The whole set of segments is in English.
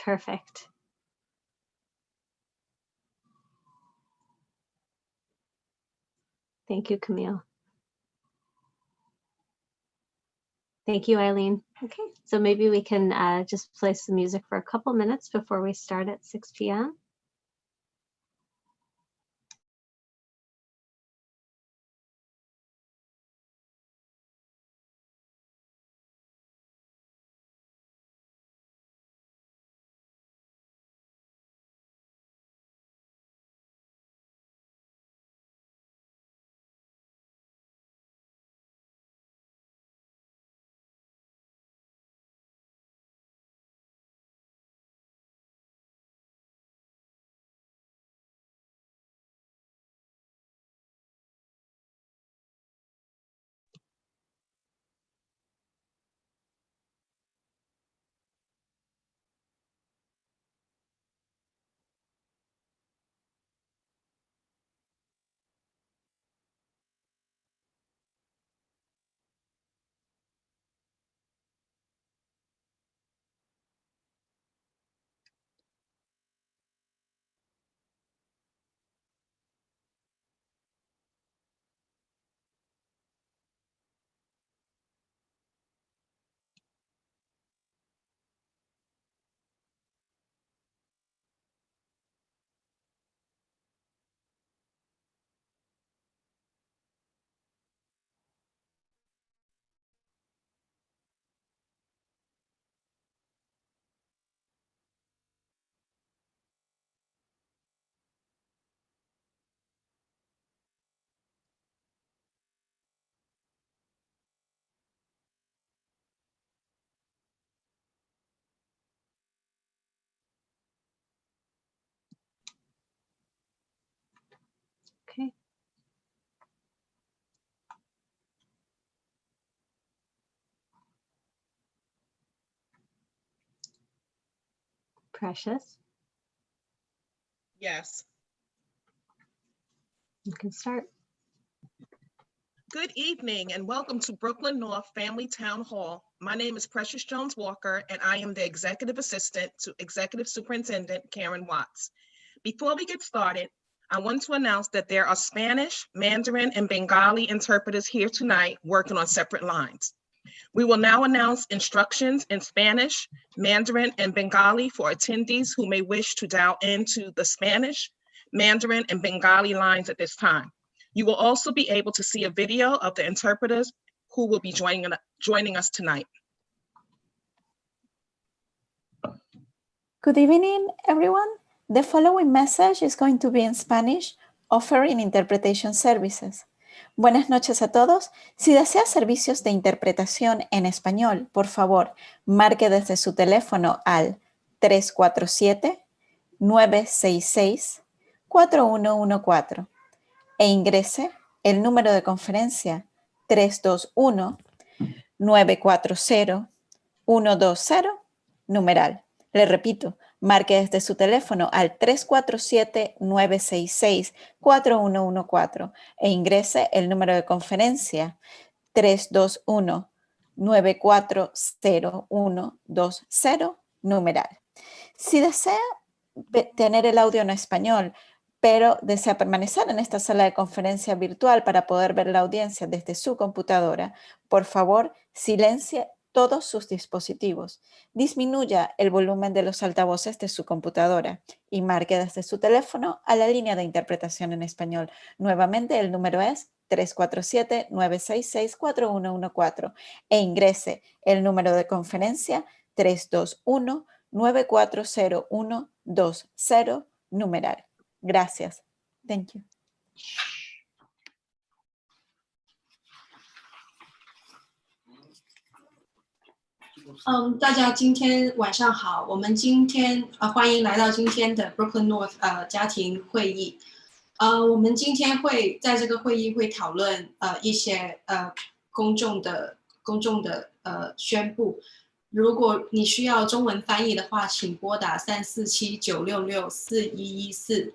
Perfect. Thank you, Camille. Thank you, Eileen. Okay, so maybe we can just play some music for a couple minutes before we start at 6 p.m. Okay. Precious. Yes. You can start. Good evening and welcome to Brooklyn North Family Town Hall. My name is Precious Jones Walker and I am the Executive Assistant to Executive Superintendent Karen Watts. Before we get started, I want to announce that there are Spanish, Mandarin, and Bengali interpreters here tonight working on separate lines. We will now announce instructions in Spanish, Mandarin, and Bengali for attendees who may wish to dial into the Spanish, Mandarin, and Bengali lines at this time. You will also be able to see a video of the interpreters who will be joining us tonight. Good evening, everyone. The following message is going to be in Spanish, offering interpretation services. Buenas noches a todos. Si desea servicios de interpretación en español, por favor, marque desde su teléfono al 347-966-4114 e ingrese el número de conferencia 321-940-120, numeral. Le repito, marque desde su teléfono al 347-966-4114 e ingrese el número de conferencia 321-940-120, numeral. Si desea tener el audio en español, pero desea permanecer en esta sala de conferencia virtual para poder ver la audiencia desde su computadora, por favor, silencie todos sus dispositivos. Disminuya el volumen de los altavoces de su computadora y marque desde su teléfono a la línea de interpretación en español. Nuevamente, el número es 347-966-4114 e ingrese el número de conferencia 321-940-120, numeral. Gracias. Thank you. 大家今天晚上好，我们今天欢迎来到今天的 Brooklyn North 家庭会议。我们今天会在这个会议会讨论一些公众的宣布。如果你需要中文翻译的话，请拨打347-966-4114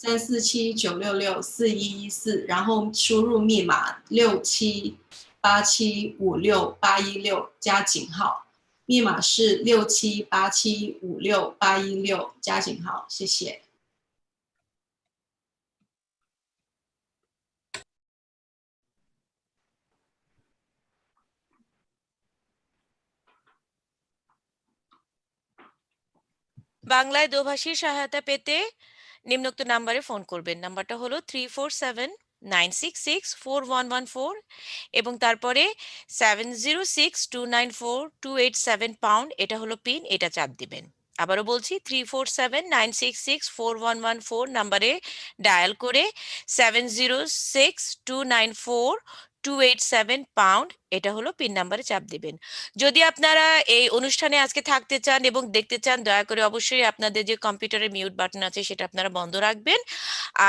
347-966-4114，然后输入密码678756-816加井号。密码是6787568116加井号，谢谢。বাংলায় দোভাষীর সহায়তা পেতে নিম্নোক্ত নম্বরে phone করবেন। নাম্বারটা হলো 347-966-4114 এবং তারপরে 70629428 pound, এটা হলো পিন, এটা চাপ দিবেন। আবারও বলছি 347-966-4114 নাম্বারে ডায়াল করে 70629428 পাউন্ড, এটা হলো পিন নাম্বারে চাপ দিবেন। যদি আপনারা এই অনুষ্ঠানে আজকে থাকতে চান এবং দেখতে চান, দয়া করে অবশ্যই আপনাদের যে কম্পিউটারে মিউট বাটন আছে সেটা আপনারা বন্ধ রাখবেন।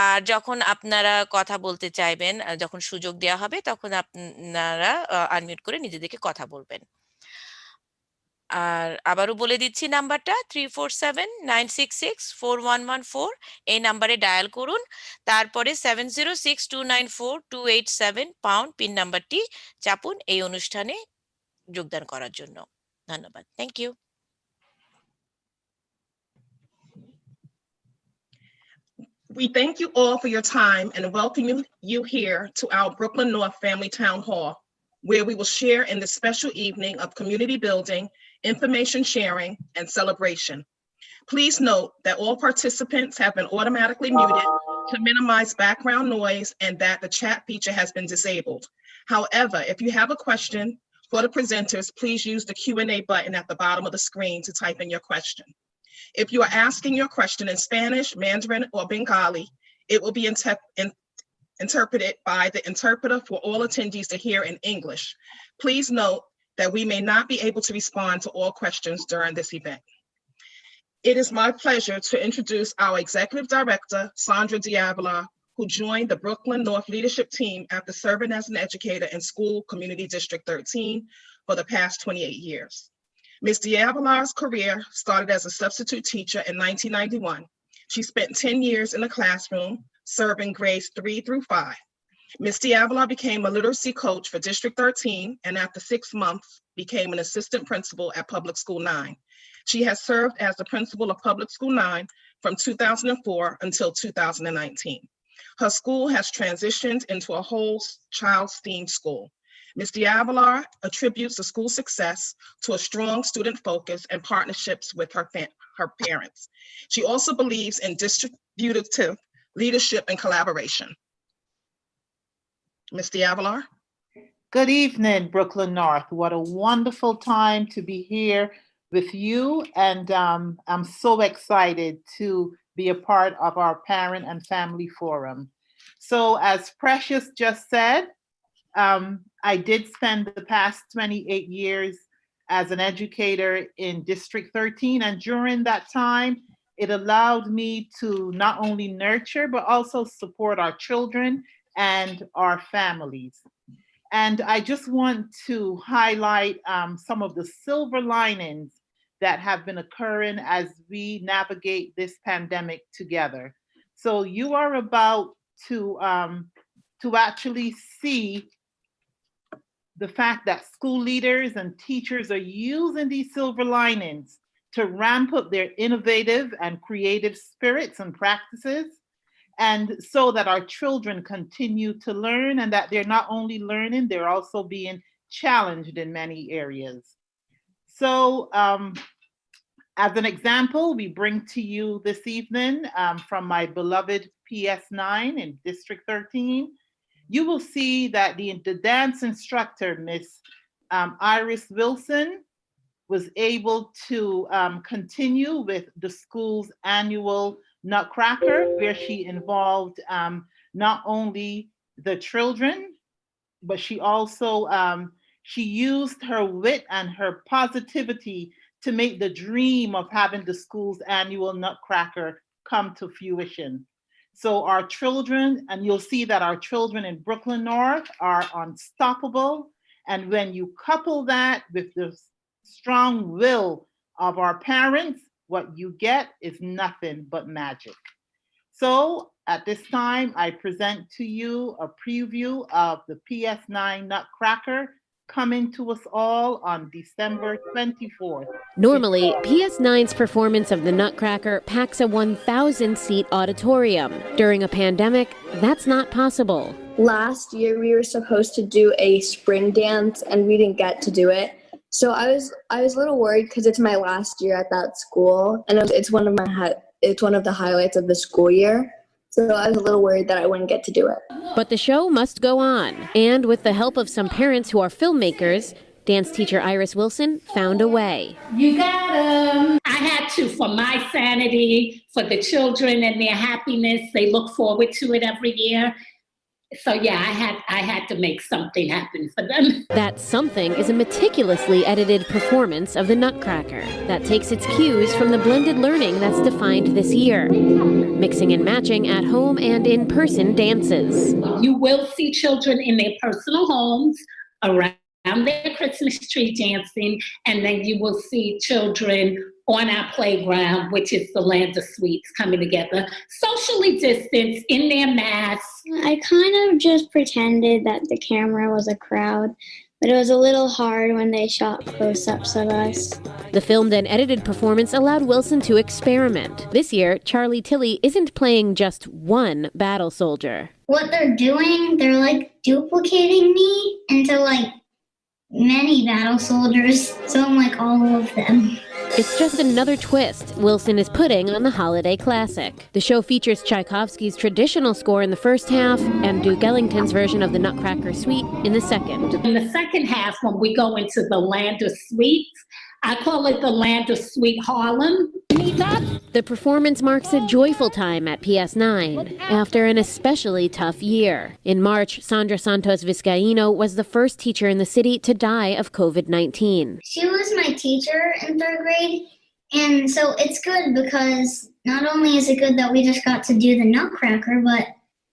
আর যখন আপনারা কথা বলতে চাইবেন, যখন সুযোগ দেওয়া হবে, তখন আপনারা আনমিউট করে নিজেদেরকে কথা বলবেন। আর আবারও বলে দিচ্ছি নাম্বারটা 347-966-4114, এই নাম্বারে ডায়াল করুন, তারপরে 70629428 পাউন্ড পিন নাম্বারটি চাপুন এই অনুষ্ঠানে যোগদান করার জন্য। ধন্যবাদ। Thank you. We thank you all for your time and welcome you here to our Brooklyn North Family Town Hall, where we will share in this special evening of community building, information sharing, and celebration. Please note that all participants have been automatically muted to minimize background noise and that the chat feature has been disabled. However, if you have a question for the presenters, please use the Q&A button at the bottom of the screen to type in your question. If you are asking your question in Spanish, Mandarin, or Bengali, it will be interpreted by the interpreter for all attendees to hear in English. Please note that we may not be able to respond to all questions during this event. It is my pleasure to introduce our Executive Director, Sandra Diavola, who joined the Brooklyn North leadership team after serving as an educator in School Community District 13 for the past 28 years. Ms. Diavola's career started as a substitute teacher in 1991. She spent 10 years in the classroom, serving grades 3 through 5. Ms. Diavola became a literacy coach for District 13 and after 6 months became an assistant principal at Public School 9. She has served as the principal of Public School 9 from 2004 until 2019. Her school has transitioned into a whole child STEAM school. Ms. Diavola attributes the school's success to a strong student focus and partnerships with her parents. She also believes in distributive leadership and collaboration. Ms. Diavola. Good evening, Brooklyn North. What a wonderful time to be here with you. And I'm so excited to be a part of our Parent and Family Forum. So as Precious just said, I did spend the past 28 years as an educator in District 13. And during that time, it allowed me to not only nurture, but also support our children and our families. And I just want to highlight some of the silver linings that have been occurring as we navigate this pandemic together. So you are about to actually see the fact that school leaders and teachers are using these silver linings to ramp up their innovative and creative spirits and practices, and so that our children continue to learn, and that they're not only learning, they're also being challenged in many areas. So as an example, we bring to you this evening from my beloved PS9 in District 13, you will see that the dance instructor, Miss Iris Wilson, was able to continue with the school's annual Nutcracker, where she involved not only the children, but she also, she used her wit and her positivity to make the dream of having the school's annual Nutcracker come to fruition. So our children, and you'll see that our children in Brooklyn North are unstoppable. And when you couple that with the strong will of our parents, what you get is nothing but magic. So at this time, I present to you a preview of the PS9 Nutcracker coming to us all on December 24th. Normally, PS9's performance of the Nutcracker packs a 1,000-seat auditorium. During a pandemic, that's not possible. Last year we were supposed to do a spring dance and we didn't get to do it. So I was a little worried because it's my last year at that school and it's one of the highlights of the school year. So I was a little worried that I wouldn't get to do it. But the show must go on. And with the help of some parents who are filmmakers, dance teacher Iris Wilson found a way. You got 'em. I had to, for my sanity, for the children and their happiness. They look forward to it every year. So yeah, I had to make something happen for them. That something is a meticulously edited performance of the Nutcracker that takes its cues from the blended learning that's defined this year, mixing and matching at home and in-person dances. You will see children in their personal homes around their Christmas tree dancing, and then you will see children on our playground, which is the Land of Sweets, coming together, socially distanced, in their masks. I kind of just pretended that the camera was a crowd, but it was a little hard when they shot close-ups of us. The filmed and edited performance allowed Wilson to experiment. This year, Charlie Tilley isn't playing just one battle soldier. What they're doing, they're like duplicating me into like many battle soldiers, so I'm like all of them. It's just another twist Wilson is putting on the holiday classic. The show features Tchaikovsky's traditional score in the first half and Duke Ellington's version of the Nutcracker Suite in the second. In the second half, when we go into the Land of Sweets, I call it the Land of Sweet Harlem. The performance marks a joyful time at PS9 after an especially tough year. In March, Sandra Santos Vizcaíno was the first teacher in the city to die of COVID-19. She was my teacher in 3rd grade, and so it's good because not only is it good that we just got to do the Nutcracker, but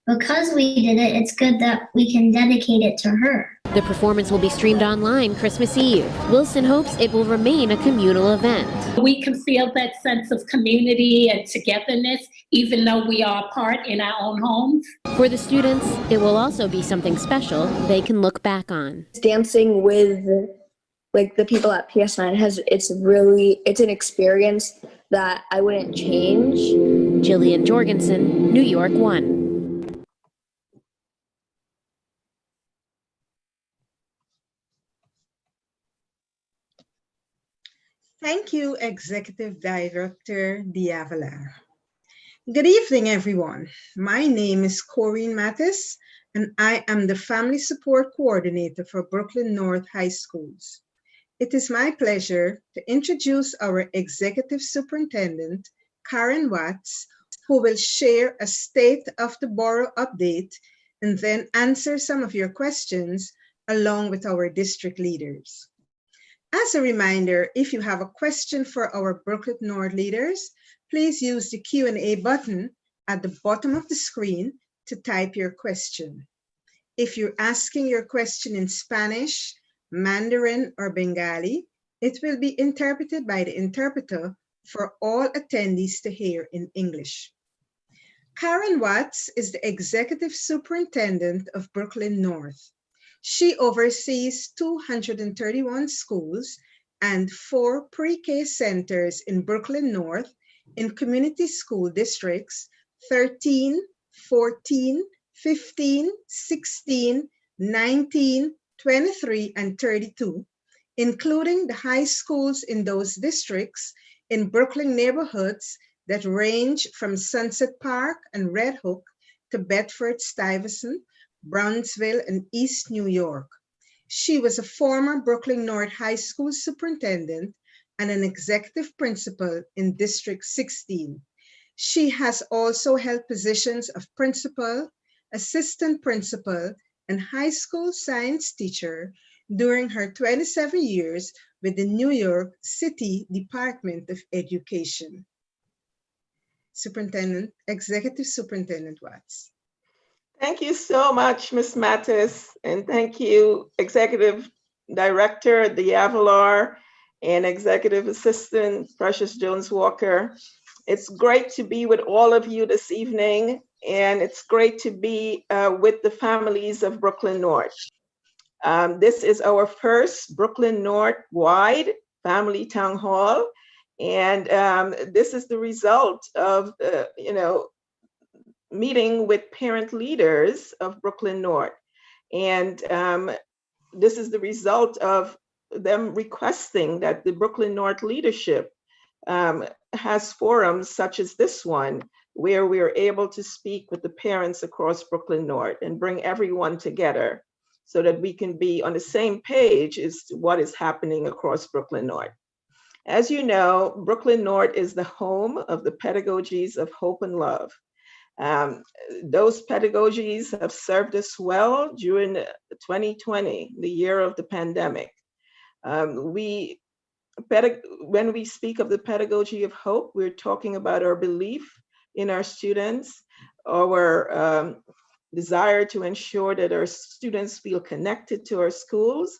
because we did it, it's good that we can dedicate it to her. The performance will be streamed online Christmas Eve. Wilson hopes it will remain a communal event. We can feel that sense of community and togetherness, even though we are apart in our own homes. For the students, it will also be something special they can look back on. Dancing with like the people at PS9 it's an experience that I wouldn't change. Jillian Jorgensen, New York 1. Thank you, Executive Director D'Avila. Good evening, everyone. My name is Corinne Mattis, and I am the Family Support Coordinator for Brooklyn North High Schools. It is my pleasure to introduce our Executive Superintendent, Karen Watts, who will share a State of the Borough update and then answer some of your questions along with our district leaders. As a reminder, if you have a question for our Brooklyn North leaders, please use the Q&A button at the bottom of the screen to type your question. If you're asking your question in Spanish, Mandarin, or Bengali, it will be interpreted by the interpreter for all attendees to hear in English. Karen Watts is the Executive Superintendent of Brooklyn North. She oversees 231 schools and 4 pre-K centers in Brooklyn North in community school districts 13, 14, 15, 16, 19, 23, and 32, including the high schools in those districts in Brooklyn neighborhoods that range from Sunset Park and Red Hook to Bedford-Stuyvesant, Brownsville, and East New York. She was a former Brooklyn North High School superintendent and an executive principal in District 16. She has also held positions of principal, assistant principal, and high school science teacher during her 27 years with the New York City Department of Education. Executive Superintendent Watts. Thank you so much, Ms. Mattis, and thank you, Executive Director D'Avila and Executive Assistant Precious Jones Walker. It's great to be with all of you this evening, and it's great to be with the families of Brooklyn North. This is our first Brooklyn North-wide family town hall. And this is the result of, meeting with parent leaders of Brooklyn North. And this is the result of them requesting that the Brooklyn North leadership has forums such as this one, where we are able to speak with the parents across Brooklyn North and bring everyone together so that we can be on the same page as to what is happening across Brooklyn North. As you know, Brooklyn North is the home of the pedagogies of hope and love. Those pedagogies have served us well during 2020, the year of the pandemic. When we speak of the pedagogy of hope, we're talking about our belief in our students, our desire to ensure that our students feel connected to our schools.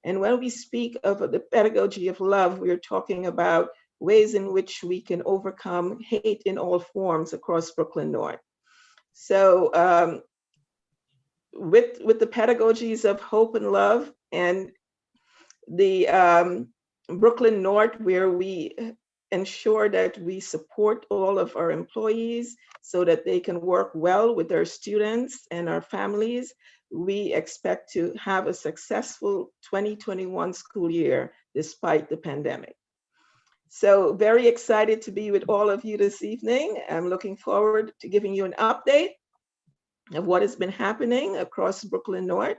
And when we speak of the pedagogy of love, we're talking about ways in which we can overcome hate in all forms across Brooklyn North. So with the pedagogies of hope and love and the Brooklyn North, where we ensure that we support all of our employees so that they can work well with our students and our families, we expect to have a successful 2021 school year despite the pandemic. So very excited to be with all of you this evening. I'm looking forward to giving you an update of what has been happening across Brooklyn North.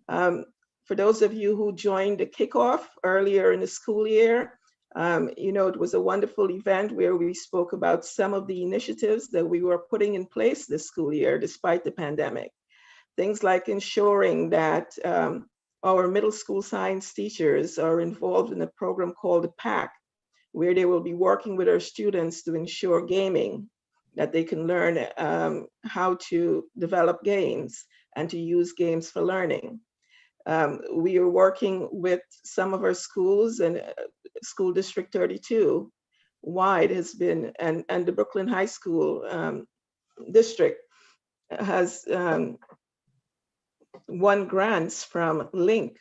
For those of you who joined the kickoff earlier in the school year, it was a wonderful event where we spoke about some of the initiatives that we were putting in place this school year despite the pandemic. Things like ensuring that our middle school science teachers are involved in a program called the PAC, where they will be working with our students to ensure gaming, that they can learn how to develop games and to use games for learning. We are working with some of our schools, and School District 32 wide has been, and the Brooklyn High School district has won grants from LINC,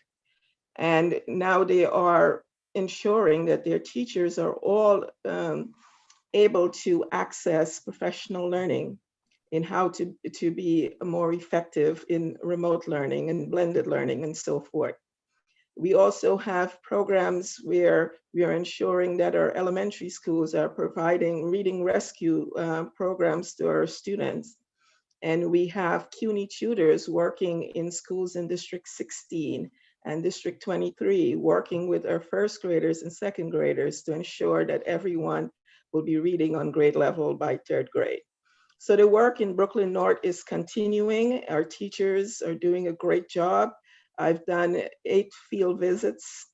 and now they are ensuring that their teachers are all able to access professional learning in how to be more effective in remote learning and blended learning and so forth. We also have programs where we are ensuring that our elementary schools are providing reading rescue programs to our students. And we have CUNY tutors working in schools in District 16 and District 23, working with our first graders and second graders to ensure that everyone will be reading on grade level by third grade. So the work in Brooklyn North is continuing. Our teachers are doing a great job. I've done 8 field visits,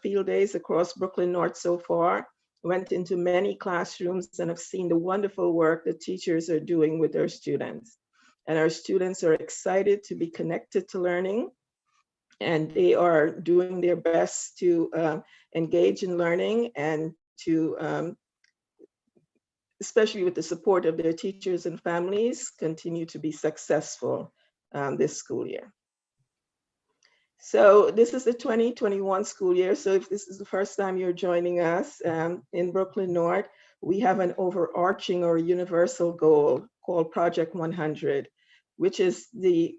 field days across Brooklyn North so far. Went into many classrooms and have seen the wonderful work that teachers are doing with their students. And our students are excited to be connected to learning, and they are doing their best to engage in learning and to, especially with the support of their teachers and families, continue to be successful this school year. So this is the 2021 school year. So if this is the first time you're joining us in Brooklyn North, we have an overarching or universal goal called Project 100, which is the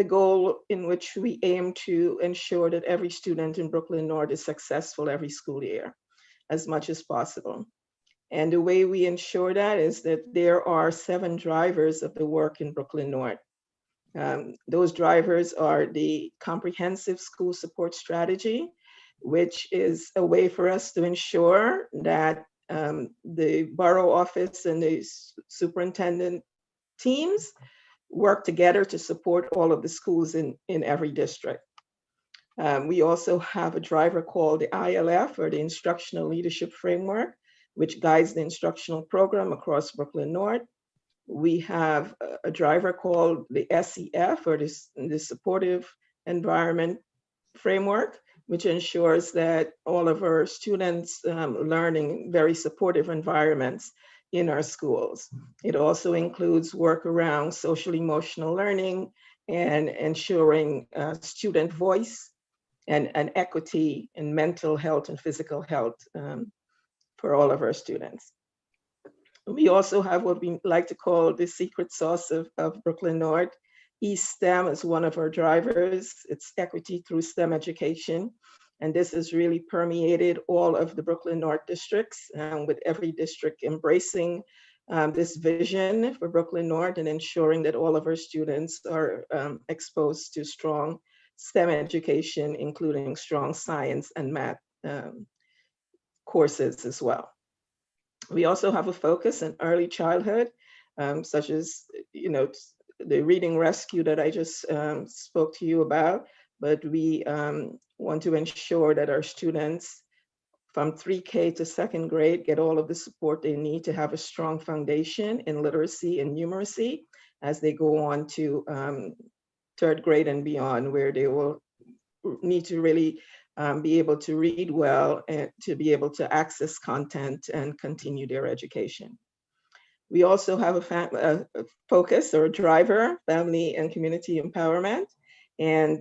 goal in which we aim to ensure that every student in Brooklyn North is successful every school year as much as possible. And the way we ensure that is that there are 7 drivers of the work in Brooklyn North. Those drivers are the comprehensive school support strategy, which is a way for us to ensure that the borough office and the superintendent teams work together to support all of the schools in every district. We also have a driver called the ILF, or the Instructional Leadership Framework, which guides the instructional program across Brooklyn North. We have a driver called the SEF, or the Supportive Environment Framework, which ensures that all of our students learn in very supportive environments in our schools. It also includes work around social emotional learning and ensuring student voice and equity in mental health and physical health for all of our students. We also have what we like to call the secret sauce of Brooklyn North. STEM is one of our drivers. It's equity through STEM education. And this has really permeated all of the Brooklyn North districts, with every district embracing this vision for Brooklyn North and ensuring that all of our students are exposed to strong STEM education, including strong science and math courses as well. We also have a focus in early childhood, such as, the reading rescue that I just spoke to you about, but we want to ensure that our students from 3K to 2nd grade get all of the support they need to have a strong foundation in literacy and numeracy as they go on to 3rd grade and beyond, where they will need to really be able to read well and to be able to access content and continue their education. We also have a focus or a driver, family and community empowerment. And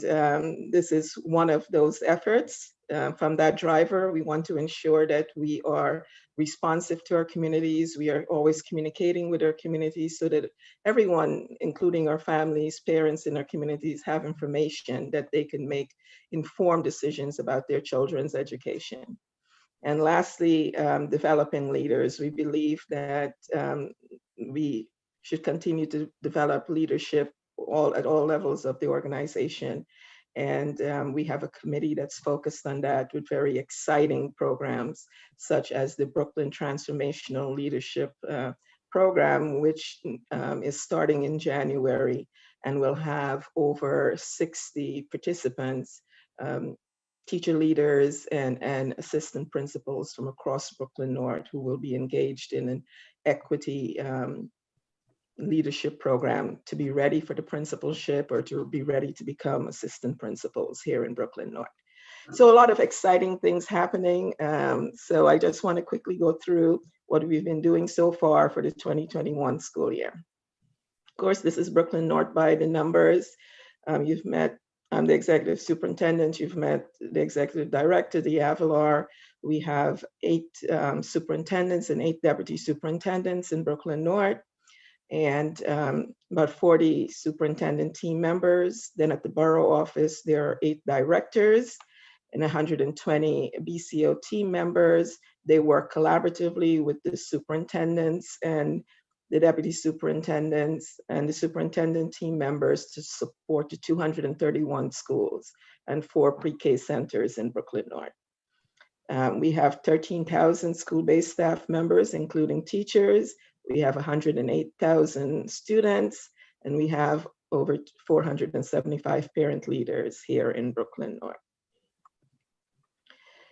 this is one of those efforts. From that driver, we want to ensure that we are responsive to our communities. We are always communicating with our communities so that everyone, including our families, parents in our communities, have information that they can make informed decisions about their children's education. And lastly, developing leaders. We believe that we should continue to develop leadership at all levels of the organization. And we have a committee that's focused on that with very exciting programs, such as the Brooklyn Transformational Leadership Program, which is starting in January and will have over 60 participants, teacher leaders and assistant principals from across Brooklyn North who will be engaged in an equity leadership program to be ready for the principalship or to be ready to become assistant principals here in Brooklyn North. So a lot of exciting things happening. So I just want to quickly go through what we've been doing so far for the 2021 school year. Of course, this is Brooklyn North by the numbers. You've met the executive superintendent, you've met the executive director, the Avalar. We have 8 superintendents and 8 deputy superintendents in Brooklyn North, and about 40 superintendent team members. Then at the borough office, there are 8 directors and 120 BCO team members. They work collaboratively with the superintendents and the deputy superintendents and the superintendent team members to support the 231 schools and 4 pre-K centers in Brooklyn North. We have 13,000 school-based staff members, including teachers. We have 108,000 students, and we have over 475 parent leaders here in Brooklyn North.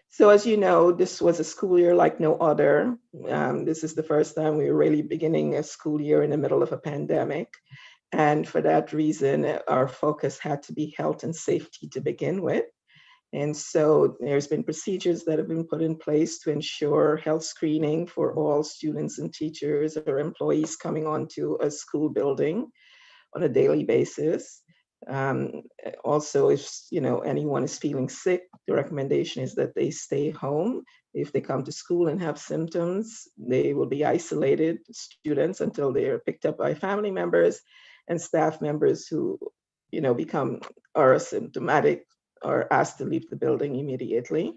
So as you know, this was a school year like no other. This is the first time we were really beginning a school year in the middle of a pandemic. And for that reason, our focus had to be health and safety to begin with. And so there's been procedures that have been put in place to ensure health screening for all students and teachers or employees coming onto a school building on a daily basis. Also, if anyone is feeling sick, the recommendation is that they stay home. If they come to school and have symptoms, they will be isolated, students, until they are picked up by family members, and staff members who are asymptomatic are asked to leave the building immediately.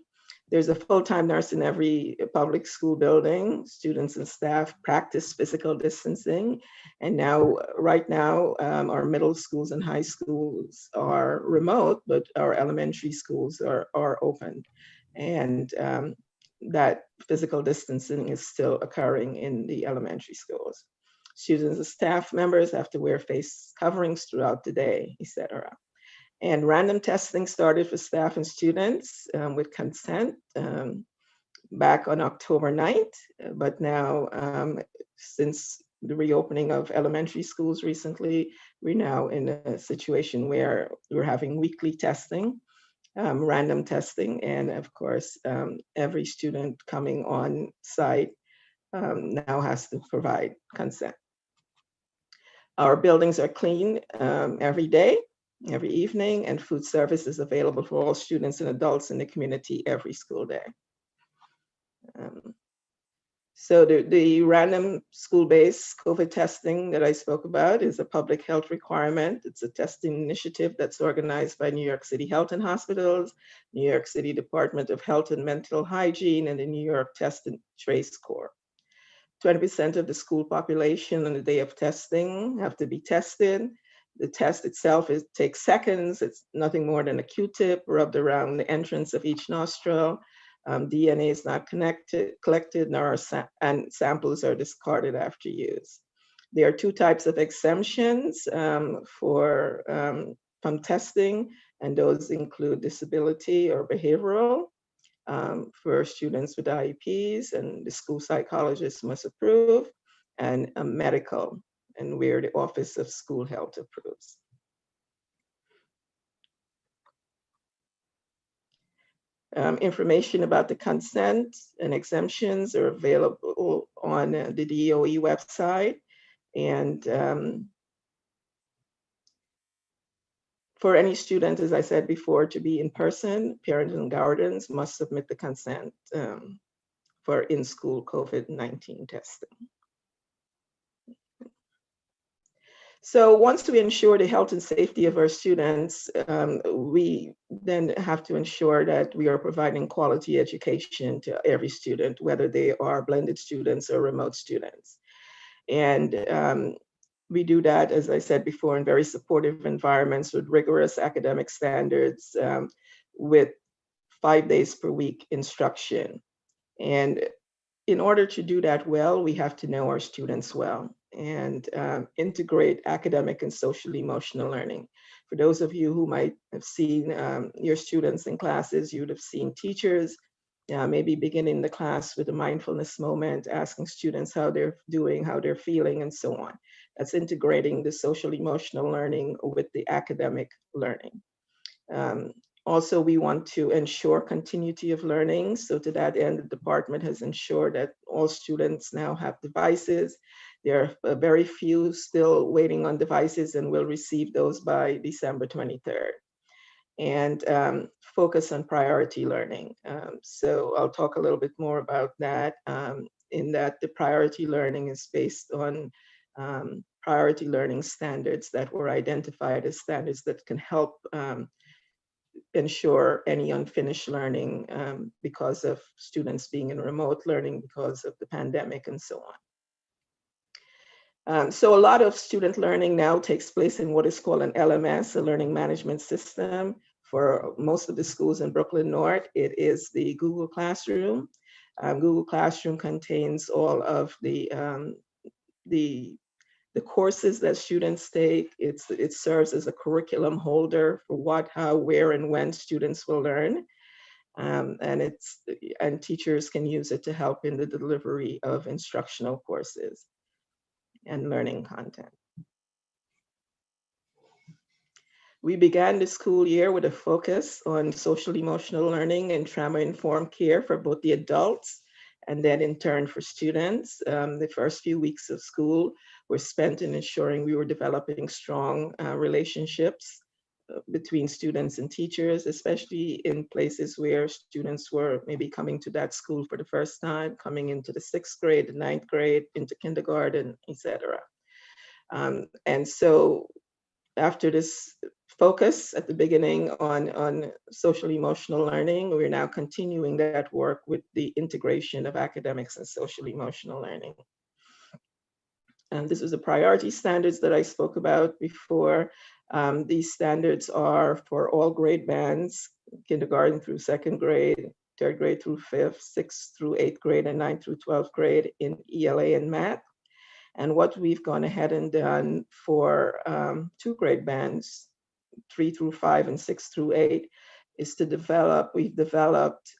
There's a full-time nurse in every public school building. Students and staff practice physical distancing. And now, right now, our middle schools and high schools are remote, but our elementary schools are open. And that physical distancing is still occurring in the elementary schools. Students and staff members have to wear face coverings throughout the day, etc. And random testing started for staff and students with consent back on October 9th. But now, since the reopening of elementary schools recently, we're now in a situation where we're having weekly testing, random testing. And of course, every student coming on site now has to provide consent. Our buildings are clean every day. every evening, and food service is available for all students and adults in the community every school day. So the random school-based COVID testing that I spoke about is a public health requirement. It's a testing initiative that's organized by New York City Health and Hospitals, New York City Department of Health and Mental Hygiene, and the New York Test and Trace Corps. 20% of the school population on the day of testing have to be tested. The test itself takes seconds. It's nothing more than a Q-tip rubbed around the entrance of each nostril. DNA is not collected, and samples are discarded after use. There are two types of exemptions from testing, and those include disability or behavioral for students with IEPs, and the school psychologist must approve, and medical, and where the Office of School Health approves. Information about the consent and exemptions are available on the DOE website. And for any student, as I said before, to be in person, parents and guardians must submit the consent for in-school COVID-19 testing. So once we ensure the health and safety of our students, we then have to ensure that we are providing quality education to every student, whether they are blended students or remote students. And we do that, as I said before, in very supportive environments with rigorous academic standards, with 5 days per week instruction. And in order to do that well, we have to know our students well and integrate academic and social emotional learning. For those of you who might have seen your students in classes, you would have seen teachers maybe beginning the class with a mindfulness moment, asking students how they're doing, how they're feeling, and so on. That's integrating the social emotional learning with the academic learning. Also, we want to ensure continuity of learning. So to that end, the department has ensured that all students now have devices. There are very few still waiting on devices, and will receive those by December 23rd. And focus on priority learning. So I'll talk a little bit more about that, in that the priority learning is based on priority learning standards that were identified as standards that can help ensure any unfinished learning because of students being in remote learning because of the pandemic and so on. So a lot of student learning now takes place in what is called an LMS, a learning management system. For most of the schools in Brooklyn North, it is the Google Classroom. Google Classroom contains all of the courses that students take. It serves as a curriculum holder for what, how, where, and when students will learn. And teachers can use it to help in the delivery of instructional courses and learning content. We began the school year with a focus on social emotional learning and trauma-informed care for both the adults and then in turn for students. The first few weeks of school were spent in ensuring we were developing strong relationships between students and teachers, especially in places where students were maybe coming to that school for the first time, coming into the 6th grade, the 9th grade, into kindergarten, etc. And so after this focus at the beginning on social emotional learning, we're now continuing that work with the integration of academics and social emotional learning. And this is the priority standards that I spoke about before. These standards are for all grade bands, kindergarten through 2nd grade, 3rd grade through 5th, 6th through 8th grade, and 9th through 12th grade in ELA and math. And what we've gone ahead and done for 2 grade bands, 3 through 5 and 6 through 8, is to we've developed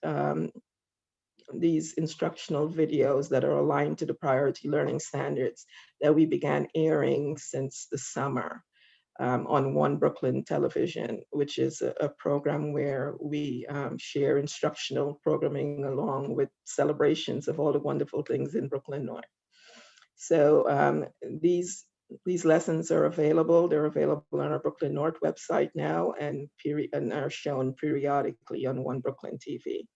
these instructional videos that are aligned to the priority learning standards that we began airing since the summer on One Brooklyn Television, which is a program where we share instructional programming along with celebrations of all the wonderful things in Brooklyn North. So these these lessons are available. They're available on our Brooklyn North website now and are shown periodically on One Brooklyn TV.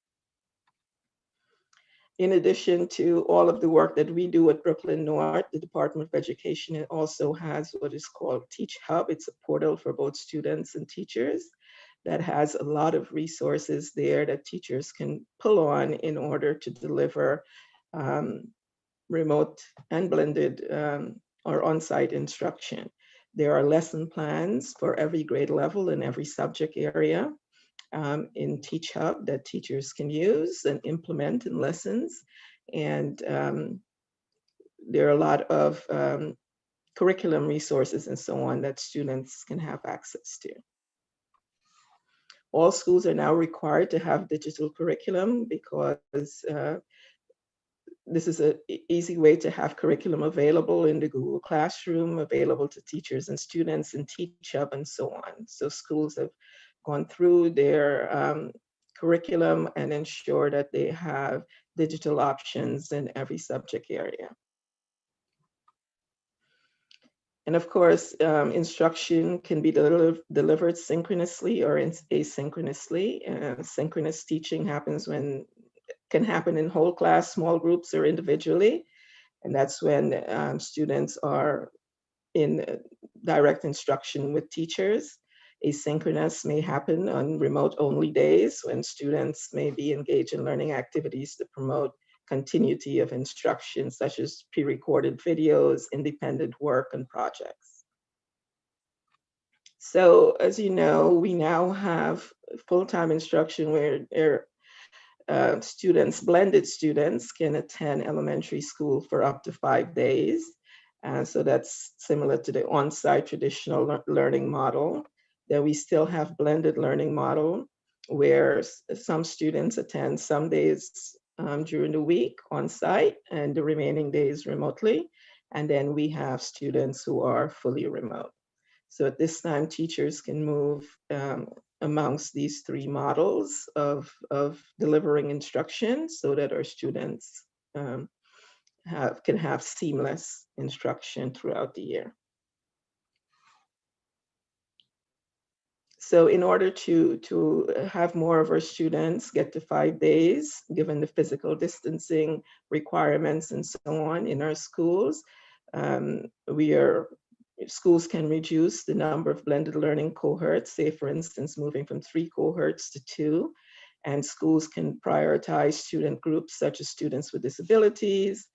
In addition to all of the work that we do at Brooklyn North, the Department of Education also has what is called Teach Hub. It's a portal for both students and teachers that has a lot of resources there that teachers can pull on in order to deliver remote and blended or on-site instruction. There are lesson plans for every grade level in every subject area in Teach Hub that teachers can use and implement in lessons. And there are a lot of curriculum resources and so on that students can have access to. All schools are now required to have digital curriculum because this is an easy way to have curriculum available in the Google Classroom, available to teachers and students in Teach Hub and so on. So schools have gone through their curriculum and ensure that they have digital options in every subject area. And of course, instruction can be delivered synchronously or asynchronously. Synchronous teaching can happen in whole class, small groups, or individually. And that's when students are in direct instruction with teachers. Asynchronous may happen on remote-only days when students may be engaged in learning activities to promote continuity of instruction, such as pre-recorded videos, independent work, and projects. So, as you know, we now have full-time instruction where blended students can attend elementary school for up to 5 days. So that's similar to the on-site traditional learning model. Then we still have blended learning model where some students attend some days during the week on-site and the remaining days remotely. And then we have students who are fully remote. So at this time, teachers can move amongst these three models of delivering instruction so that our students can have seamless instruction throughout the year. So in order to have more of our students get to 5 days, given the physical distancing requirements and so on in our schools, schools can reduce the number of blended learning cohorts, say for instance, moving from 3 cohorts to 2, and schools can prioritize student groups such as students with disabilities,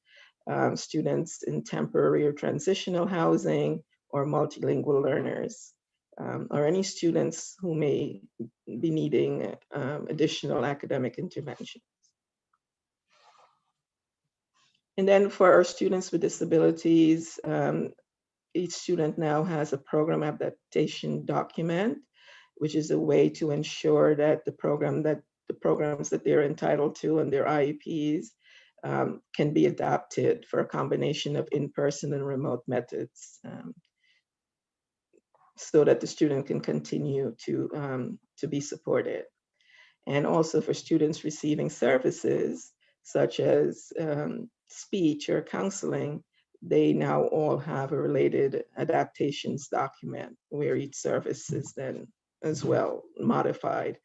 students in temporary or transitional housing, or multilingual learners, or any students who may be needing additional academic intervention. And then for our students with disabilities, each student now has a program adaptation document, which is a way to ensure that the programs that they're entitled to and their IEPs can be adapted for a combination of in-person and remote methods, so that the student can continue to be supported. And also for students receiving services such as speech or counseling, they now all have a related adaptations document where each service is then as well modified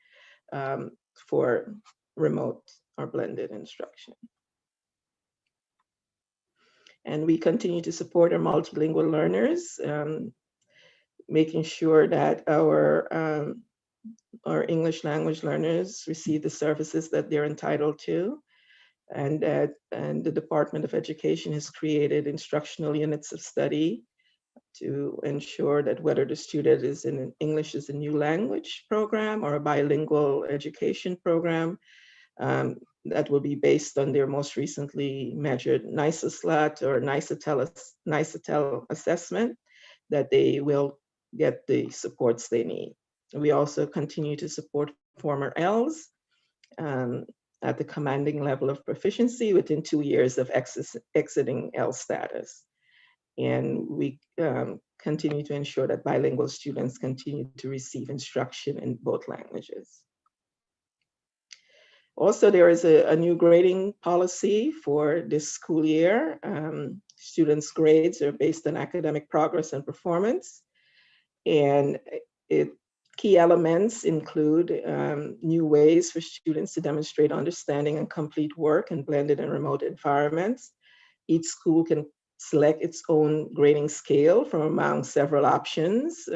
for remote or blended instruction. And we continue to support our multilingual learners, making sure that our English language learners receive the services that they're entitled to. And the Department of Education has created instructional units of study to ensure that whether the student is in an English as a new language program or a bilingual education program, that will be based on their most recently measured NYCDOE or NYCDOE assessment, that they will get the supports they need. We also continue to support former Ls at the commanding level of proficiency within 2 years of exiting L status. And we continue to ensure that bilingual students continue to receive instruction in both languages. Also, there is a new grading policy for this school year. Students' grades are based on academic progress and performance. And key elements include new ways for students to demonstrate understanding and complete work in blended and remote environments. Each school can select its own grading scale from among several options.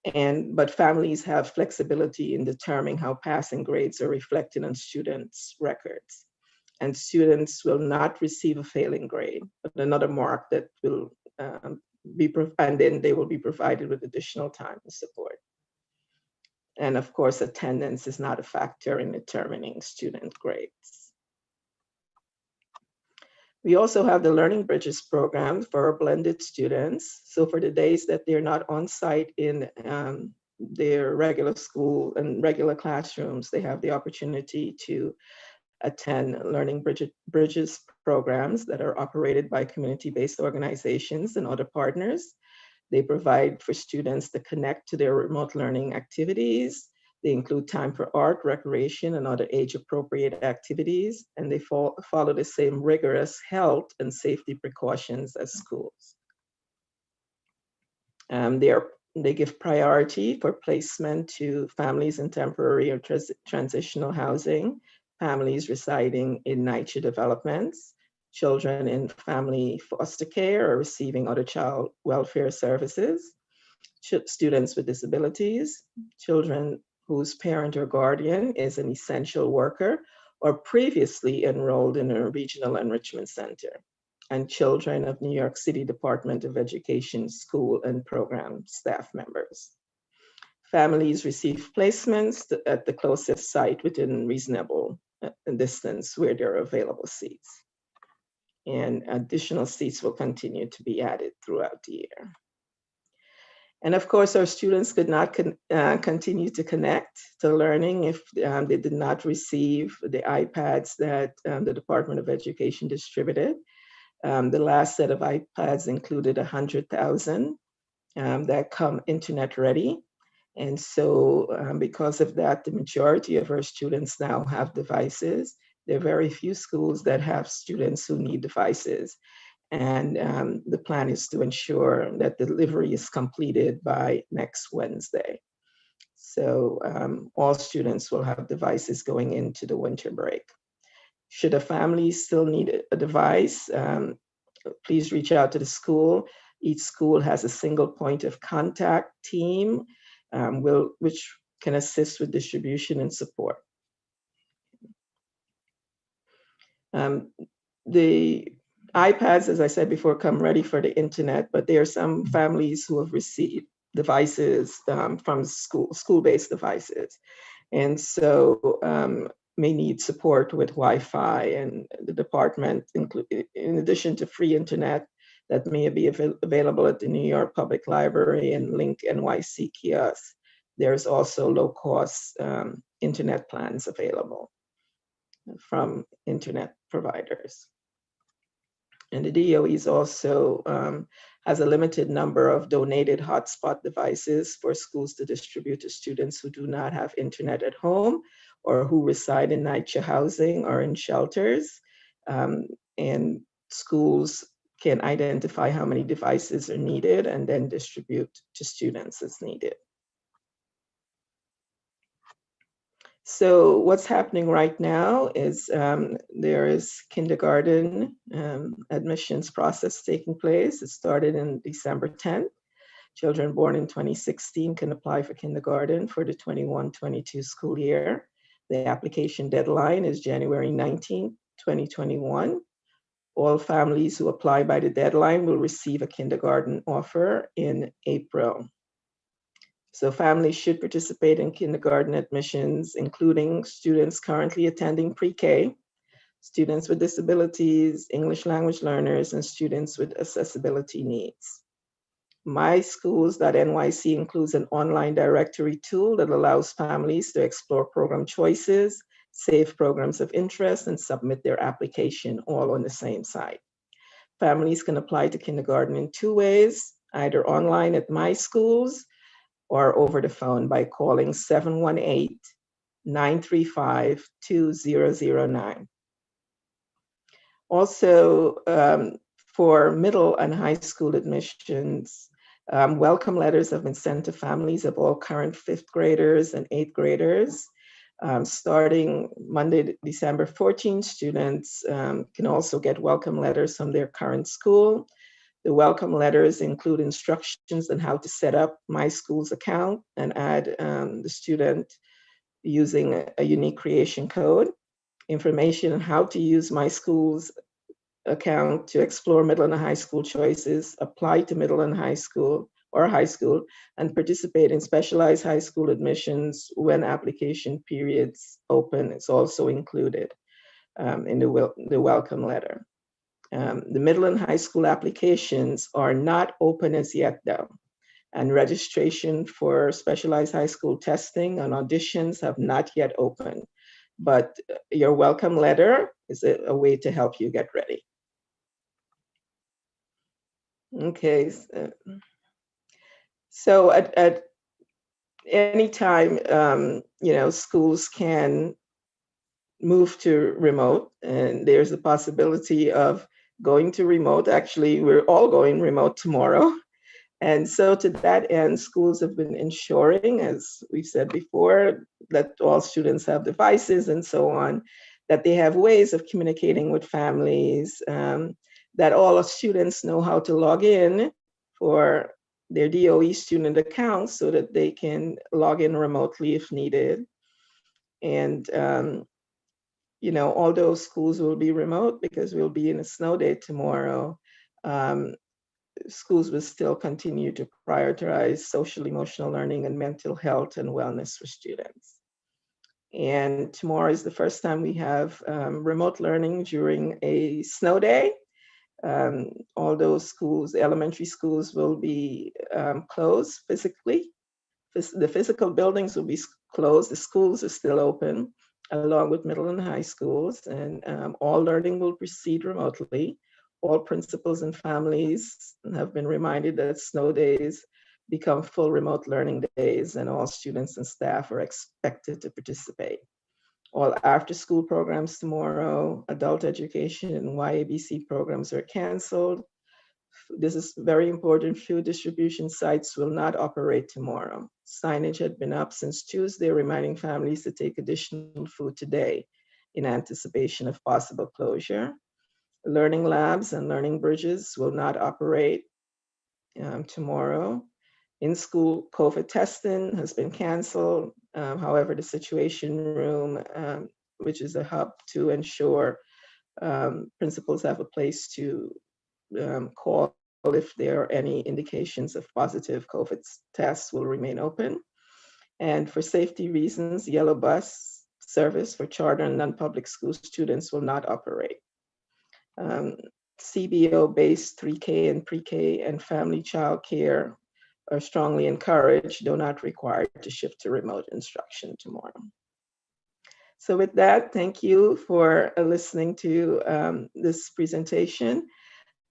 But families have flexibility in determining how passing grades are reflected on students' records. And students will not receive a failing grade, but another mark that will and then they will be provided with additional time and support. And of course, attendance is not a factor in determining student grades. We also have the Learning Bridges program for our blended students. So for the days that they're not on site in their regular school and regular classrooms, they have the opportunity to attend Learning Bridges programs that are operated by community-based organizations and other partners. They provide for students to connect to their remote learning activities. They include time for art, recreation, and other age-appropriate activities, and they follow the same rigorous health and safety precautions as schools. They give priority for placement to families in temporary or transitional housing, families residing in NYCHA developments, children in family foster care or receiving other child welfare services, students with disabilities, children whose parent or guardian is an essential worker or previously enrolled in a regional enrichment center, and children of New York City Department of Education school and program staff members. Families receive placements at the closest site within reasonable distance where there are available seats. And additional seats will continue to be added throughout the year. And of course, our students could not continue to connect to learning if they did not receive the iPads that the Department of Education distributed. The last set of iPads included 100,000 that come internet ready. And so because of that, the majority of our students now have devices. There are very few schools that have students who need devices. And the plan is to ensure that delivery is completed by next Wednesday. So all students will have devices going into the winter break. Should a family still need a device, please reach out to the school. Each school has a single point of contact team which can assist with distribution and support. The iPads, as I said before, come ready for the internet, but there are some families who have received devices from school-based devices. And so may need support with Wi-Fi, and the department, in addition to free internet that may be available at the New York Public Library and Link NYC kiosks, there's also low-cost internet plans available from internet providers. And the DOE also has a limited number of donated hotspot devices for schools to distribute to students who do not have internet at home or who reside in NYCHA housing or in shelters. And schools can identify how many devices are needed and then distribute to students as needed. So what's happening right now is there is kindergarten admissions process taking place. It started in December 10th. Children born in 2016 can apply for kindergarten for the 21-22 school year. The application deadline is January 19th, 2021. All families who apply by the deadline will receive a kindergarten offer in April. So families should participate in kindergarten admissions, including students currently attending pre-K, students with disabilities, English language learners, and students with accessibility needs. MySchools.NYC includes an online directory tool that allows families to explore program choices, save programs of interest, and submit their application all on the same site. Families can apply to kindergarten in two ways, either online at MySchools or over the phone by calling 935-2009. Also, for middle and high school admissions, welcome letters have been sent to families of all current 5th graders and 8th graders. Starting Monday, December 14, students can also get welcome letters from their current school. The welcome letters include instructions on how to set up My School's account and add the student using a unique creation code, information on how to use My School's account to explore middle and high school choices, apply to middle and high school or high school, and participate in specialized high school admissions when application periods open. It's also included in the welcome letter. The middle and high school applications are not open as yet though, and registration for specialized high school testing and auditions have not yet opened, but your welcome letter is a way to help you get ready. Okay, so at any time, schools can move to remote, and there's a possibility of going to remote. Actually, we're all going remote tomorrow. And so to that end, schools have been ensuring, as we've said before, that all students have devices and so on, that they have ways of communicating with families, that all students know how to log in for their DOE student accounts so that they can log in remotely if needed. And, although schools will be remote because we'll be in a snow day tomorrow, schools will still continue to prioritize social emotional learning and mental health and wellness for students. And tomorrow is the first time we have remote learning during a snow day. Although schools, elementary schools will be closed physically. The physical buildings will be closed. The schools are still open, along with middle and high schools, and all learning will proceed remotely. All principals and families have been reminded that snow days become full remote learning days, and all students and staff are expected to participate. All after-school programs tomorrow, adult education and YABC programs are canceled. This is very important. Food distribution sites will not operate tomorrow. Signage had been up since Tuesday, reminding families to take additional food today in anticipation of possible closure. Learning labs and learning bridges will not operate tomorrow. In-school COVID testing has been canceled. However, the Situation Room, which is a hub to ensure principals have a place to call if there are any indications of positive COVID tests, will remain open. And for safety reasons, yellow bus service for charter and non-public school students will not operate. CBO-based 3K and pre-K and family child care are strongly encouraged, though not required, to shift to remote instruction tomorrow. So with that, thank you for listening to this presentation.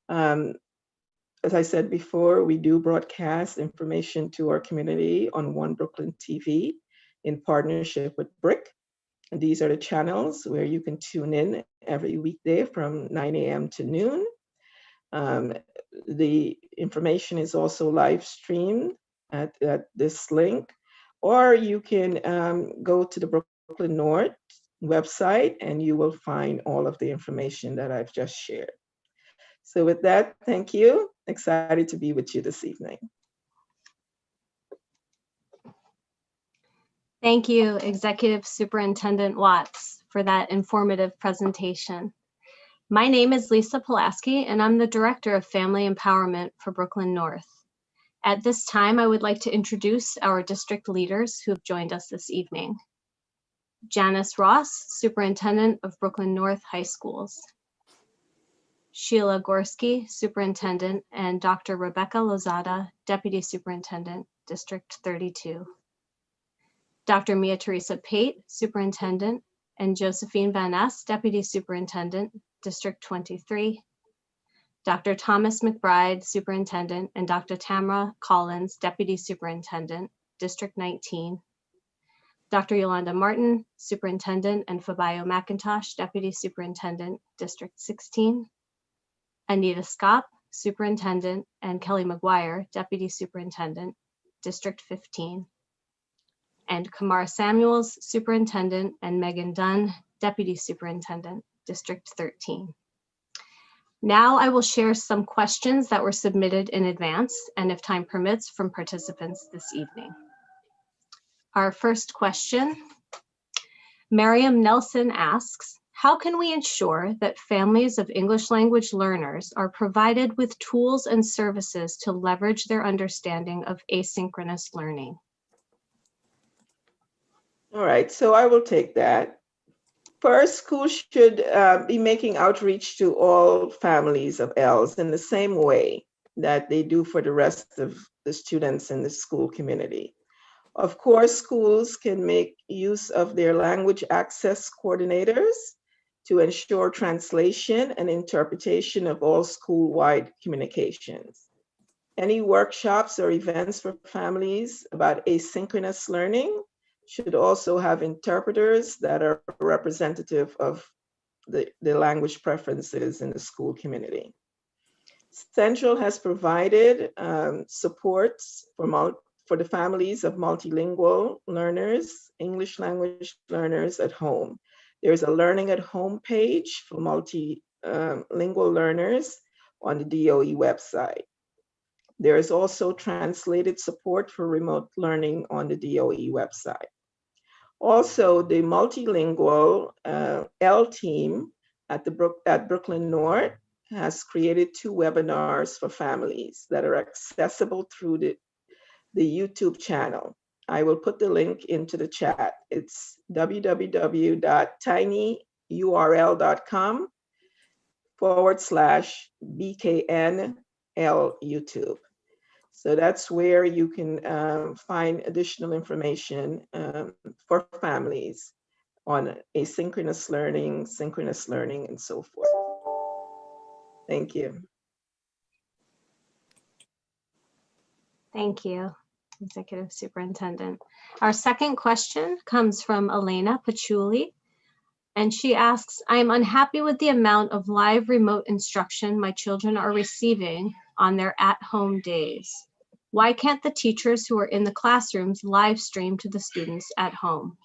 As I said before, we do broadcast information to our community on One Brooklyn TV in partnership with BRIC. And these are the channels where you can tune in every weekday from 9 a.m. to noon. The information is also live streamed at this link, or you can go to the Brooklyn North website and you will find all of the information that I've just shared. So with that, thank you. Excited to be with you this evening. Thank you, Executive Superintendent Watts, for that informative presentation. My name is Lisa Pulaski, and I'm the Director of Family Empowerment for Brooklyn North. At this time, I would like to introduce our district leaders who have joined us this evening. Janice Ross, Superintendent of Brooklyn North High Schools. Sheila Gorski, Superintendent, and Dr. Rebecca Lozada, Deputy Superintendent, District 32. Dr. Mia Teresa Pate, Superintendent, and Josephine Van Ness, Deputy Superintendent, District 23. Dr. Thomas McBride, Superintendent, and Dr. Tamara Collins, Deputy Superintendent, District 19. Dr. Yolanda Martin, Superintendent, and Fabayo McIntosh, Deputy Superintendent, District 16. Anita Scott, Superintendent, and Kelly McGuire, Deputy Superintendent, District 15. And Kamara Samuels, Superintendent, and Megan Dunn, Deputy Superintendent, District 13. Now I will share some questions that were submitted in advance and if time permits from participants this evening. Our first question, Miriam Nelson asks, how can we ensure that families of English language learners are provided with tools and services to leverage their understanding of asynchronous learning? All right, so I will take that. First, schools should be making outreach to all families of ELs in the same way that they do for the rest of the students in the school community. Of course, schools can make use of their language access coordinators to ensure translation and interpretation of all school-wide communications. Any workshops or events for families about asynchronous learning should also have interpreters that are representative of the language preferences in the school community. Central has provided supports for the families of multilingual learners, English language learners at home. There's a Learning at Home page for multilingual learners on the DOE website. There is also translated support for remote learning on the DOE website. Also, the multilingual L team at Brooklyn North has created 2 webinars for families that are accessible through the YouTube channel. I will put the link into the chat. It's www.tinyurl.com/BKNL YouTube. So that's where you can find additional information for families on asynchronous learning, synchronous learning, and so forth. Thank you. Thank you, Executive Superintendent. Our second question comes from Elena Pachuli, and she asks, I am unhappy with the amount of live remote instruction my children are receiving on their at-home days. Why can't the teachers who are in the classrooms live stream to the students at home?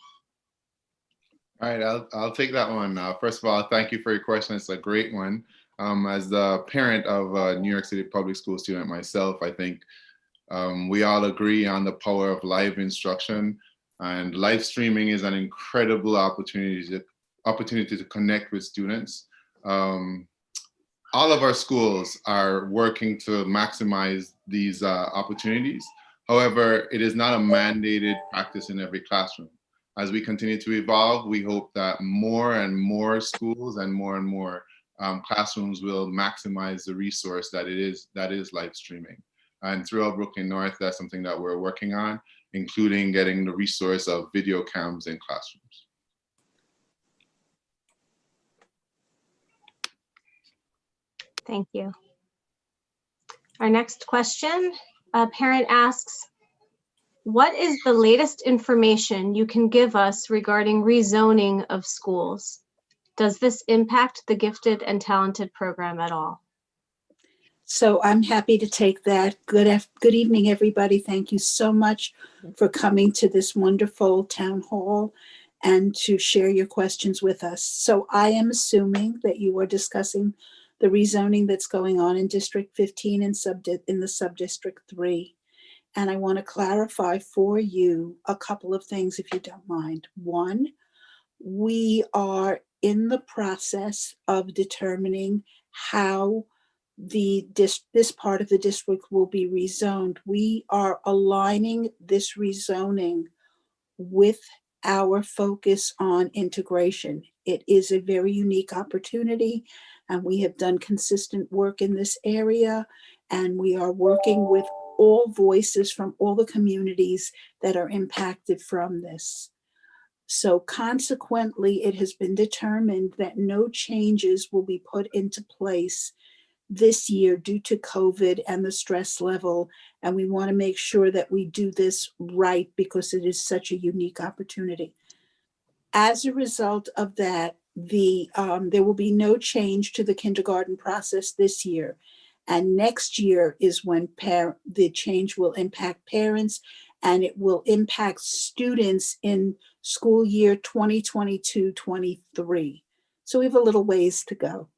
All right, I'll take that one. First of all, thank you for your question. It's a great one. As the parent of a New York City public school student myself, I think we all agree on the power of live instruction, and live streaming is an incredible opportunity to connect with students. All of our schools are working to maximize these opportunities. However, it is not a mandated practice in every classroom. As we continue to evolve, we hope that more and more schools and more classrooms will maximize the resource that is live streaming. And throughout Brooklyn North, that's something that we're working on, including getting the resource of video cams in classrooms. Thank you. Our next question, a parent asks, what is the latest information you can give us regarding rezoning of schools? Does this impact the gifted and talented program at all? So I'm happy to take that. Good evening, everybody. Thank you so much for coming to this wonderful town hall and to share your questions with us. So I am assuming that you are discussing the rezoning that's going on in District 15 and in the Subdistrict 3. And I want to clarify for you a couple of things, if you don't mind. One, we are in the process of determining how this part of the district will be rezoned. We are aligning this rezoning with our focus on integration. It is a very unique opportunity, and we have done consistent work in this area, and we are working with all voices from all the communities that are impacted from this. So consequently, it has been determined that no changes will be put into place this year due to COVID and the stress level. And we want to make sure that we do this right because it is such a unique opportunity. As a result of that, there will be no change to the kindergarten process this year. And next year is when the change will impact parents, and it will impact students in school year 2022-23. So we have a little ways to go.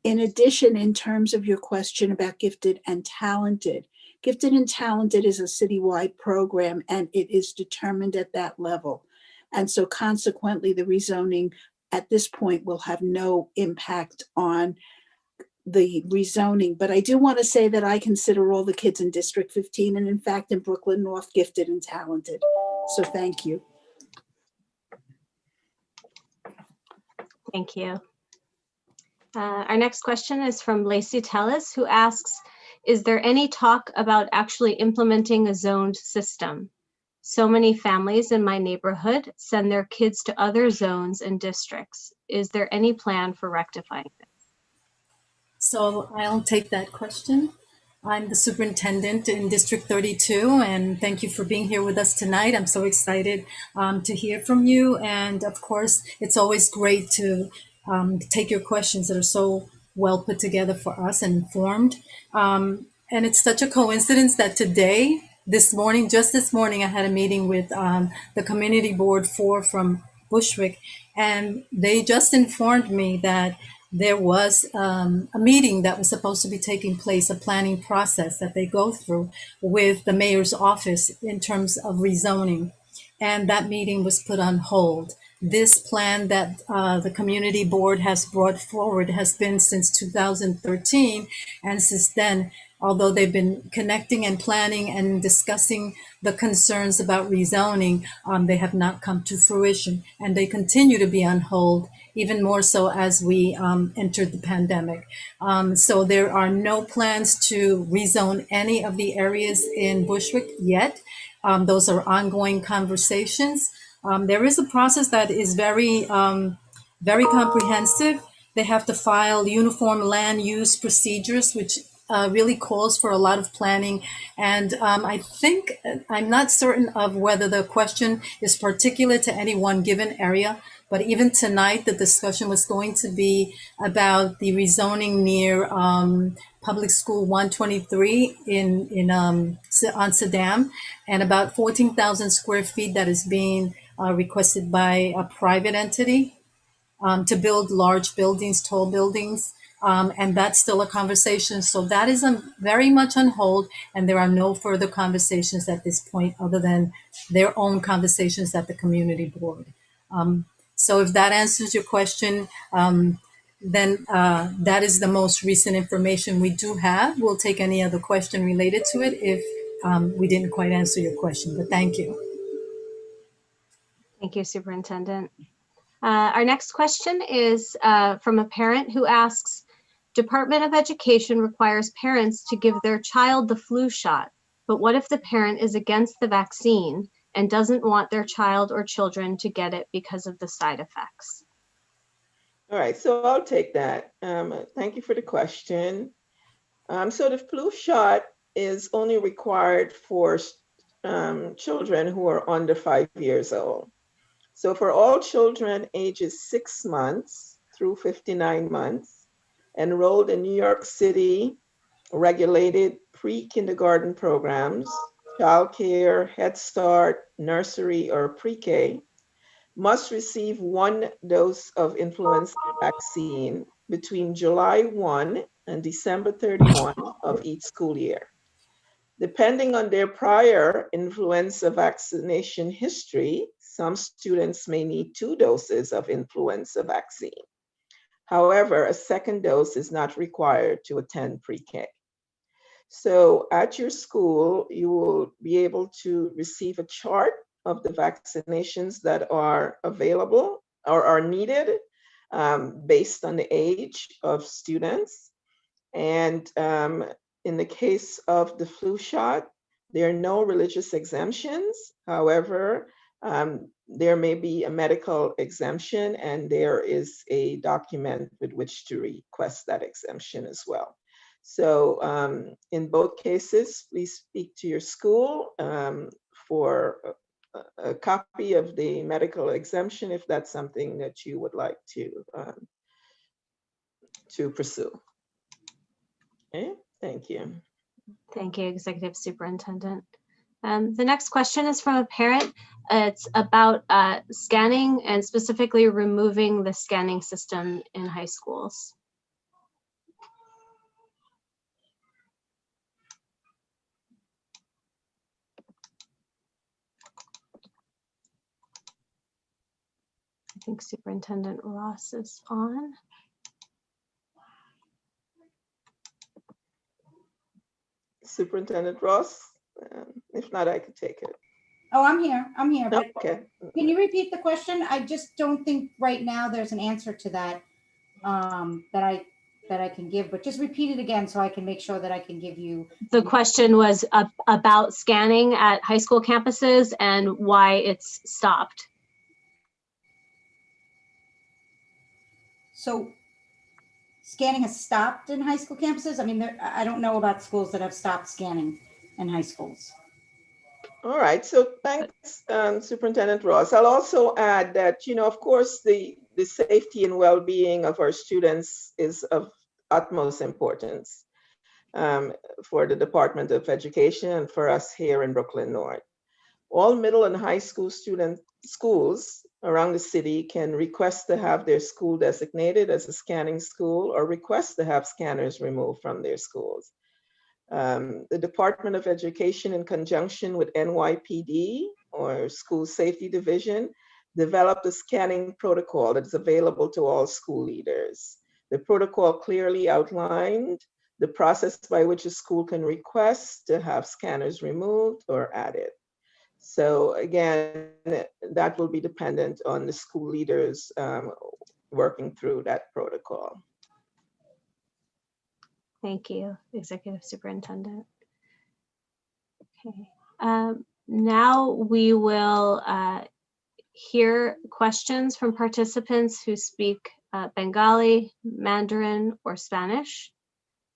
In addition, in terms of your question about gifted and talented is a citywide program, and it is determined at that level. And so consequently, the rezoning at this point will have no impact on the rezoning. But I do want to say that I consider all the kids in District 15 and in fact in Brooklyn North gifted and talented. So thank you. Thank you. Our next question is from Lacey Tellis, who asks, is there any talk about actually implementing a zoned system? So many families in my neighborhood send their kids to other zones and districts. Is there any plan for rectifying this? So I'll take that question. I'm the superintendent in District 32, and thank you for being here with us tonight. I'm so excited to hear from you. And of course, it's always great to take your questions that are so well put together for us and informed. And it's such a coincidence that today, just this morning, I had a meeting with the community board from Bushwick, and they just informed me that there was a meeting that was supposed to be taking place, a planning process that they go through with the mayor's office in terms of rezoning. And that meeting was put on hold. This plan that the community board has brought forward has been since 2013. And since then, although they've been connecting and planning and discussing the concerns about rezoning, they have not come to fruition. And they continue to be on hold, even more so as we entered the pandemic. So there are no plans to rezone any of the areas in Bushwick yet. Those are ongoing conversations. There is a process that is very comprehensive. They have to file uniform land use procedures, which really calls for a lot of planning. And I'm not certain of whether the question is particular to any one given area, but even tonight, the discussion was going to be about the rezoning near Public School 123 on Saddam, and about 14,000 square feet that is being requested by a private entity to build large buildings, tall buildings. And that's still a conversation. So that is very much on hold, and there are no further conversations at this point other than their own conversations at the community board. So if that answers your question, then that is the most recent information we do have. We'll take any other question related to it if we didn't quite answer your question, but thank you. Thank you, Superintendent. Our next question is from a parent who asks, Department of Education requires parents to give their child the flu shot, but what if the parent is against the vaccine and doesn't want their child or children to get it because of the side effects? All right, so I'll take that. Thank you for the question. So the flu shot is only required for children who are under 5 years old. So for all children ages 6 months through 59 months enrolled in New York City regulated pre-kindergarten programs, childcare, Head Start, nursery, or pre-K, must receive 1 dose of influenza vaccine between July 1 and December 31 of each school year. Depending on their prior influenza vaccination history, some students may need 2 doses of influenza vaccine. However, a second dose is not required to attend pre-K. So at your school, you will be able to receive a chart of the vaccinations that are available or are needed based on the age of students. And in the case of the flu shot, there are no religious exemptions. However, there may be a medical exemption, and there is a document with which to request that exemption as well. So in both cases, please speak to your school for a copy of the medical exemption if that's something that you would like to pursue. Okay, thank you. Thank you, Executive Superintendent. The next question is from a parent. It's about scanning and specifically removing the scanning system in high schools. I think Superintendent Ross is on. Superintendent Ross, if not, I could take it. Oh, I'm here. I'm here. But okay. Can you repeat the question? I just don't think right now there's an answer to that that I can give. But just repeat it again so I can make sure that I can give you. The question was about scanning at high school campuses and why it's stopped. So scanning has stopped in high school campuses? I mean, I don't know about schools that have stopped scanning in high schools. All right, so thanks, Superintendent Ross. I'll also add that, of course, the safety and well-being of our students is of utmost importance for the Department of Education and for us here in Brooklyn North. All middle and high school schools around the city can request to have their school designated as a scanning school or request to have scanners removed from their schools. The Department of Education, in conjunction with NYPD or School Safety Division, developed a scanning protocol that is available to all school leaders. The protocol clearly outlined the process by which a school can request to have scanners removed or added. So again, that will be dependent on the school leaders working through that protocol. Thank you, Executive Superintendent. Okay, now we will hear questions from participants who speak Bengali, Mandarin, or Spanish.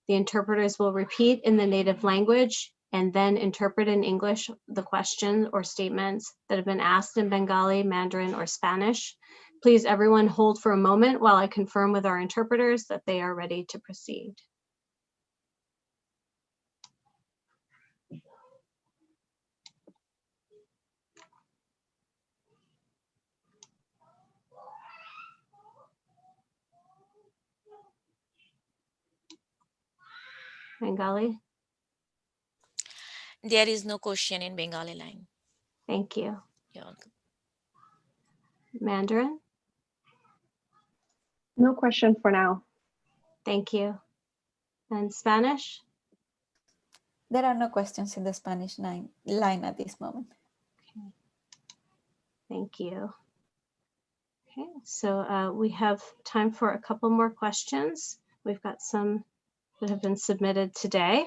The interpreters will repeat in the native language and then interpret in English the question or statements that have been asked in Bengali, Mandarin, or Spanish. Please, everyone, hold for a moment while I confirm with our interpreters that they are ready to proceed. Bengali? There is no question in Bengali line. Thank you. You're welcome. Mandarin? No question for now. Thank you. And Spanish? There are no questions in the Spanish line at this moment. Okay. Thank you. Okay, so we have time for a couple more questions. We've got some that have been submitted today.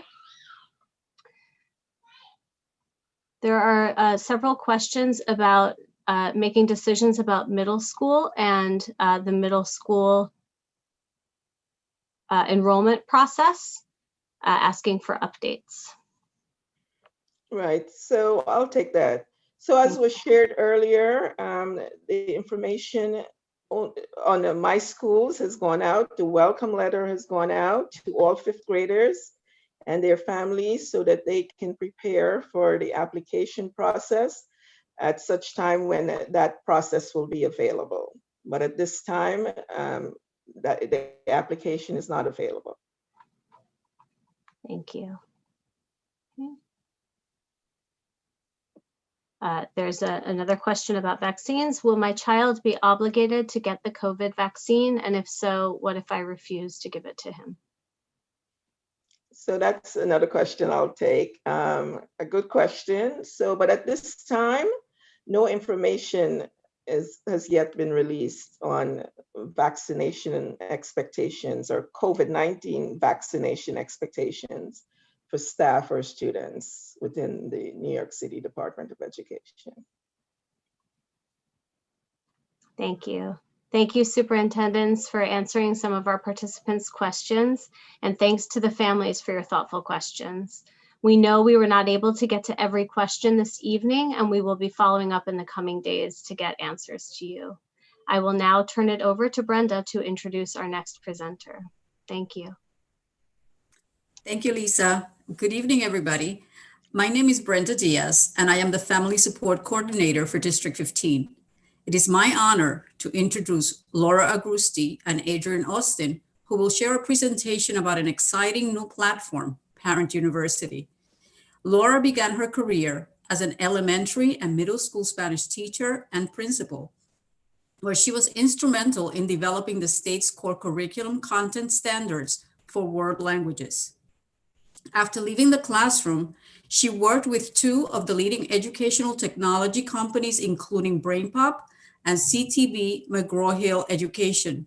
There are several questions about making decisions about middle school and the middle school enrollment process, asking for updates. Right, so I'll take that. So as was shared earlier, the information on My Schools has gone out. The welcome letter has gone out to all fifth graders and their families so that they can prepare for the application process at such time when that process will be available. But at this time, that the application is not available. Thank you. Okay. There's another question about vaccines. Will my child be obligated to get the COVID vaccine? And if so, what if I refuse to give it to him? So that's another question I'll take. A good question. So, but at this time, no information has yet been released on vaccination expectations or COVID-19 vaccination expectations for staff or students within the New York City Department of Education. Thank you. Thank you, superintendents, for answering some of our participants' questions, and thanks to the families for your thoughtful questions. We know we were not able to get to every question this evening, and we will be following up in the coming days to get answers to you. I will now turn it over to Brenda to introduce our next presenter. Thank you. Thank you, Lisa. Good evening, everybody. My name is Brenda Diaz, and I am the Family Support Coordinator for District 15. It is my honor to introduce Laura Agrusti and Adrian Austin, who will share a presentation about an exciting new platform, Parent University. Laura began her career as an elementary and middle school Spanish teacher and principal, where she was instrumental in developing the state's core curriculum content standards for world languages. After leaving the classroom, she worked with two of the leading educational technology companies, including BrainPop and CTB McGraw-Hill Education,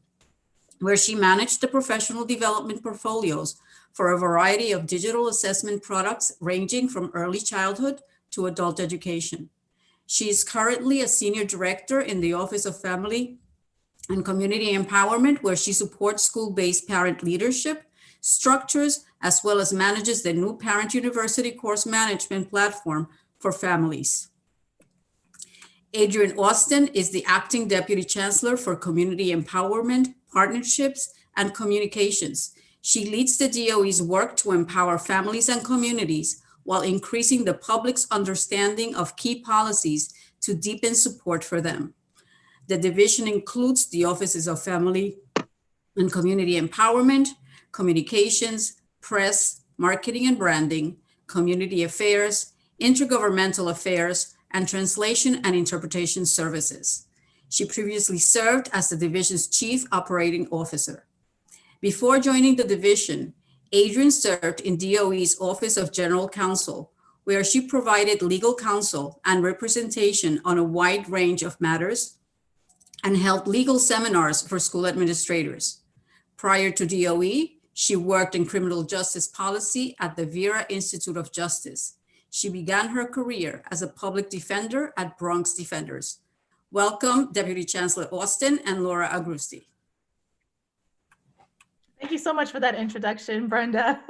where she managed the professional development portfolios for a variety of digital assessment products ranging from early childhood to adult education. She is currently a senior director in the Office of Family and Community Empowerment, where she supports school-based parent leadership structures, as well as manages the new Parent University course management platform for families. Adrian Austin is the Acting Deputy Chancellor for Community Empowerment, Partnerships, and Communications. She leads the DOE's work to empower families and communities while increasing the public's understanding of key policies to deepen support for them. The division includes the Offices of Family and Community Empowerment, Communications, Press, Marketing and Branding, Community Affairs, Intergovernmental Affairs, and Translation and Interpretation Services. She previously served as the division's Chief Operating Officer. Before joining the division, Adrian served in DOE's Office of General Counsel, where she provided legal counsel and representation on a wide range of matters and held legal seminars for school administrators. Prior to DOE, she worked in criminal justice policy at the Vera Institute of Justice. She began her career as a public defender at Bronx Defenders. Welcome, Deputy Chancellor Austin and Laura Agrusti. Thank you so much for that introduction, Brenda.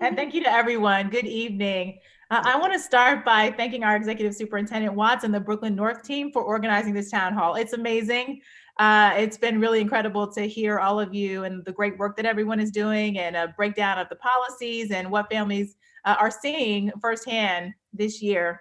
And thank you to everyone. Good evening. I want to start by thanking our Executive Superintendent Watts and the Brooklyn North team for organizing this town hall. It's amazing. It's been really incredible to hear all of you and the great work that everyone is doing, and a breakdown of the policies and what families are seeing firsthand this year.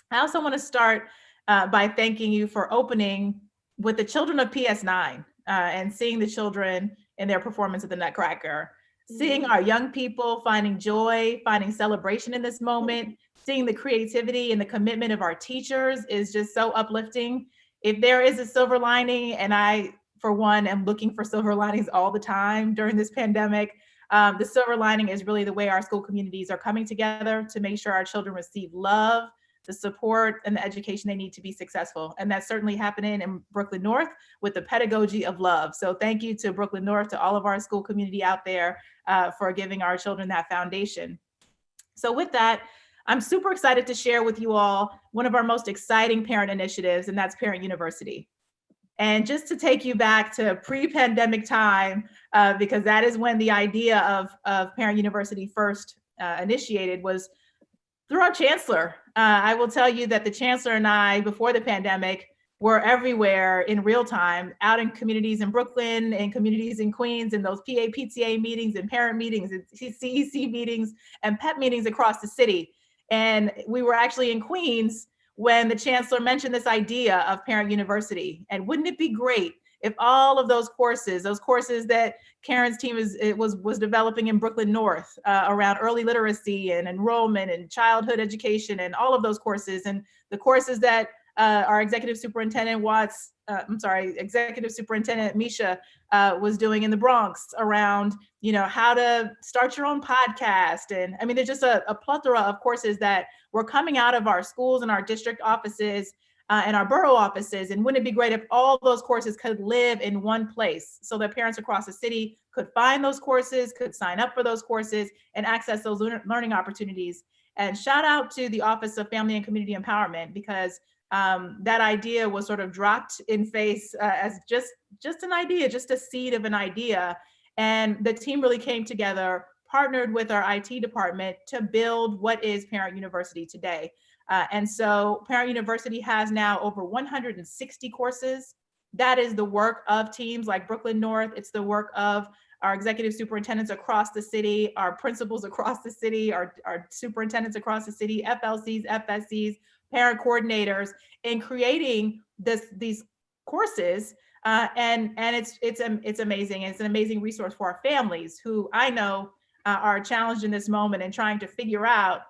I also want to start by thanking you for opening with the children of PS9 and seeing the children in their performance at the Nutcracker. Seeing our young people finding joy, finding celebration in this moment, seeing the creativity and the commitment of our teachers is just so uplifting. If there is a silver lining, and I, for one, am looking for silver linings all the time during this pandemic, the silver lining is really the way our school communities are coming together to make sure our children receive love, the support, and the education they need to be successful. And that's certainly happening in Brooklyn North with the pedagogy of love. So thank you to Brooklyn North, to all of our school community out there for giving our children that foundation. So with that, I'm super excited to share with you all one of our most exciting parent initiatives, and that's Parent University. And just to take you back to pre-pandemic time, because that is when the idea of Parent University first initiated, was through our chancellor. I will tell you that the chancellor and I, before the pandemic, were everywhere in real time, out in communities in Brooklyn and communities in Queens, and those PTA meetings and parent meetings and CEC meetings and PEP meetings across the city. And we were actually in Queens when the chancellor mentioned this idea of Parent University. And wouldn't it be great if all of those courses that Karen's team was developing in Brooklyn North around early literacy and enrollment and childhood education and all of those courses, and the courses that our Executive Superintendent Executive Superintendent Misha was doing in the Bronx around, how to start your own podcast. And I mean, there's just a plethora of courses that were coming out of our schools and our district offices and our borough offices. And wouldn't it be great if all those courses could live in one place so that parents across the city could find those courses, could sign up for those courses, and access those learning opportunities. And shout out to the Office of Family and Community Empowerment, because that idea was sort of dropped in face as just an idea, just a seed of an idea. And the team really came together, partnered with our IT department to build what is Parent University today. And so Parent University has now over 160 courses. That is the work of teams like Brooklyn North. It's the work of our executive superintendents across the city, our principals across the city, our superintendents across the city, FLCs, FSCs, parent coordinators, in creating these courses. And it's amazing. It's an amazing resource for our families who I know are challenged in this moment and trying to figure out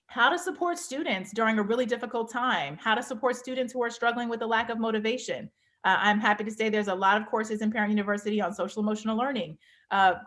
how to support students during a really difficult time, how to support students who are struggling with a lack of motivation. I'm happy to say there's a lot of courses in Parent University on social emotional learning,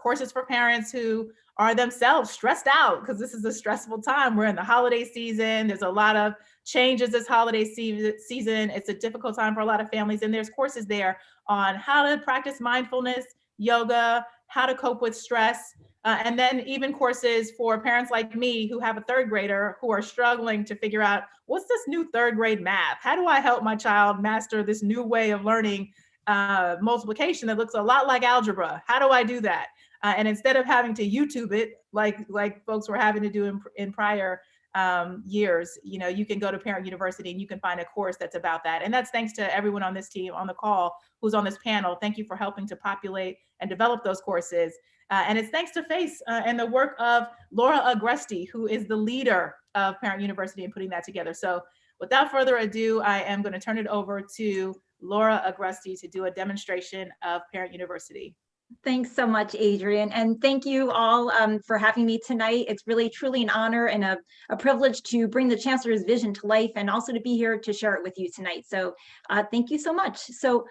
courses for parents who are themselves stressed out because this is a stressful time. We're in the holiday season. There's a lot of changes this holiday season. It's a difficult time for a lot of families. And there's courses there on how to practice mindfulness, yoga, how to cope with stress. And then even courses for parents like me who have a third grader who are struggling to figure out, what's this new third grade math? How do I help my child master this new way of learning multiplication that looks a lot like algebra? How do I do that? And instead of having to YouTube it, like folks were having to do in prior years, you can go to Parent University and you can find a course that's about that. And that's thanks to everyone on this team, on the call, who's on this panel. Thank you for helping to populate and develop those courses. And it's thanks to FACE and the work of Laura Agresti, who is the leader of Parent University in putting that together. So without further ado, I am going to turn it over to Laura Agresti to do a demonstration of Parent University. Thanks so much, Adrienne. And thank you all for having me tonight. It's really, truly an honor and a privilege to bring the Chancellor's vision to life and also to be here to share it with you tonight. So thank you so much. So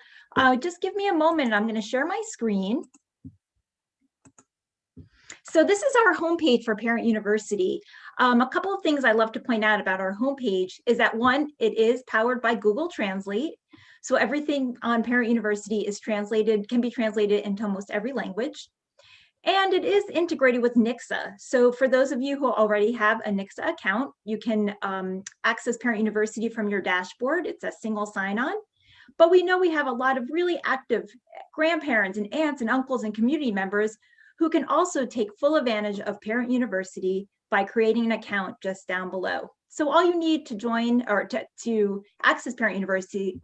just give me a moment. I'm going to share my screen. So this is our homepage for Parent University. A couple of things I love to point out about our homepage is that, one, it is powered by Google Translate. So everything on Parent University is translated, can be translated into almost every language. And it is integrated with NYCSA. So for those of you who already have a NYCSA account, you can access Parent University from your dashboard. It's a single sign-on. But we know we have a lot of really active grandparents and aunts and uncles and community members who can also take full advantage of Parent University by creating an account just down below. So all you need to join or to access Parent University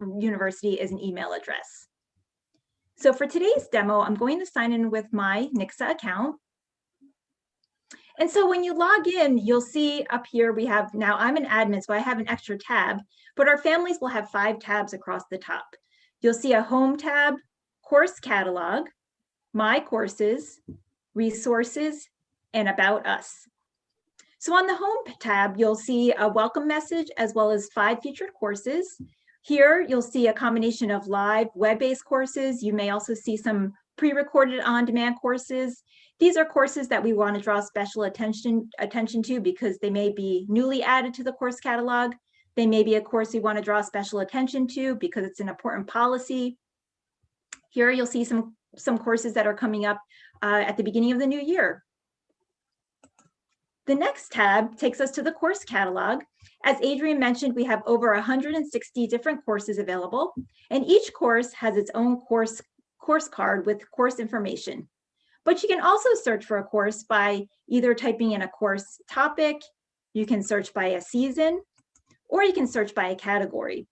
is an email address. So for today's demo, I'm going to sign in with my NYCSA account. And so when you log in, you'll see up here we have, now I'm an admin, so I have an extra tab, but our families will have 5 tabs across the top. You'll see a home tab, course catalog, my courses, resources, and about us. So on the home tab, you'll see a welcome message as well as 5 featured courses. Here, you'll see a combination of live web-based courses. You may also see some pre-recorded on-demand courses. These are courses that we want to draw special attention to because they may be newly added to the course catalog. They may be a course we want to draw special attention to because it's an important policy. Here, you'll see some courses that are coming up at the beginning of the new year. The next tab takes us to the course catalog. As Adrienne mentioned, we have over 160 different courses available, and each course has its own course card with course information. But you can also search for a course by either typing in a course topic, you can search by a season, or you can search by a category.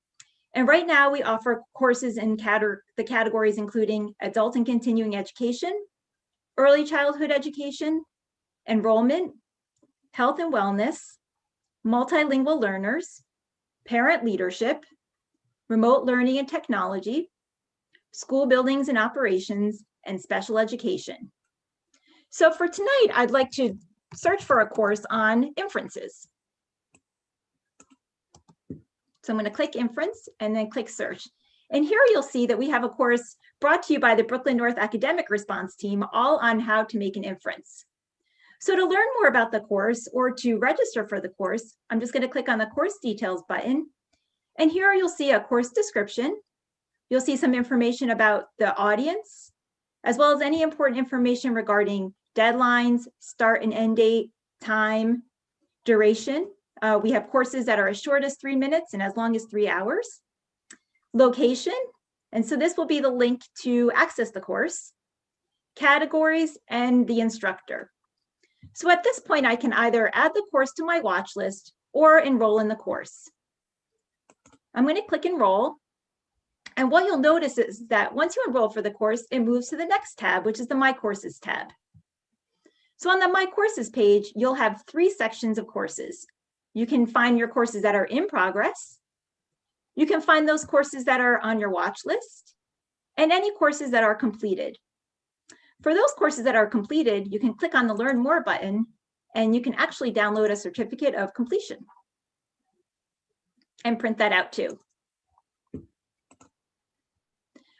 And right now we offer courses in the categories including adult and continuing education, early childhood education, enrollment, health and wellness, multilingual learners, parent leadership, remote learning and technology, school buildings and operations, and special education. So for tonight, I'd like to search for a course on inferences. So I'm going to click inference and then click search. And here you'll see that we have a course brought to you by the Brooklyn North Academic Response Team, all on how to make an inference. So to learn more about the course or to register for the course, I'm just going to click on the course details button. And here you'll see a course description. You'll see some information about the audience, as well as any important information regarding deadlines, start and end date, time, duration, We have courses that are as short as 3 minutes and as long as 3 hours. Location, and so this will be the link to access the course. Categories and the instructor. So at this point, I can either add the course to my watch list or enroll in the course. I'm going to click enroll. And what you'll notice is that once you enroll for the course, it moves to the next tab, which is the My Courses tab. So on the My Courses page, you'll have 3 sections of courses. You can find your courses that are in progress. You can find those courses that are on your watch list and any courses that are completed. For those courses that are completed, you can click on the Learn More button and you can actually download a certificate of completion and print that out too.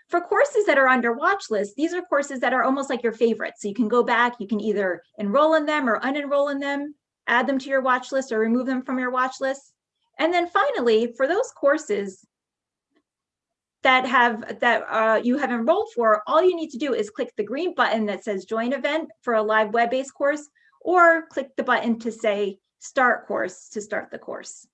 For courses that are on your watch list, these are courses that are almost like your favorites. So you can go back, you can either enroll in them or unenroll in them, add them to your watch list or remove them from your watch list. And then finally, for those courses that you have enrolled for, all you need to do is click the green button that says Join Event for a live web-based course, or click the button to say Start Course to start the course.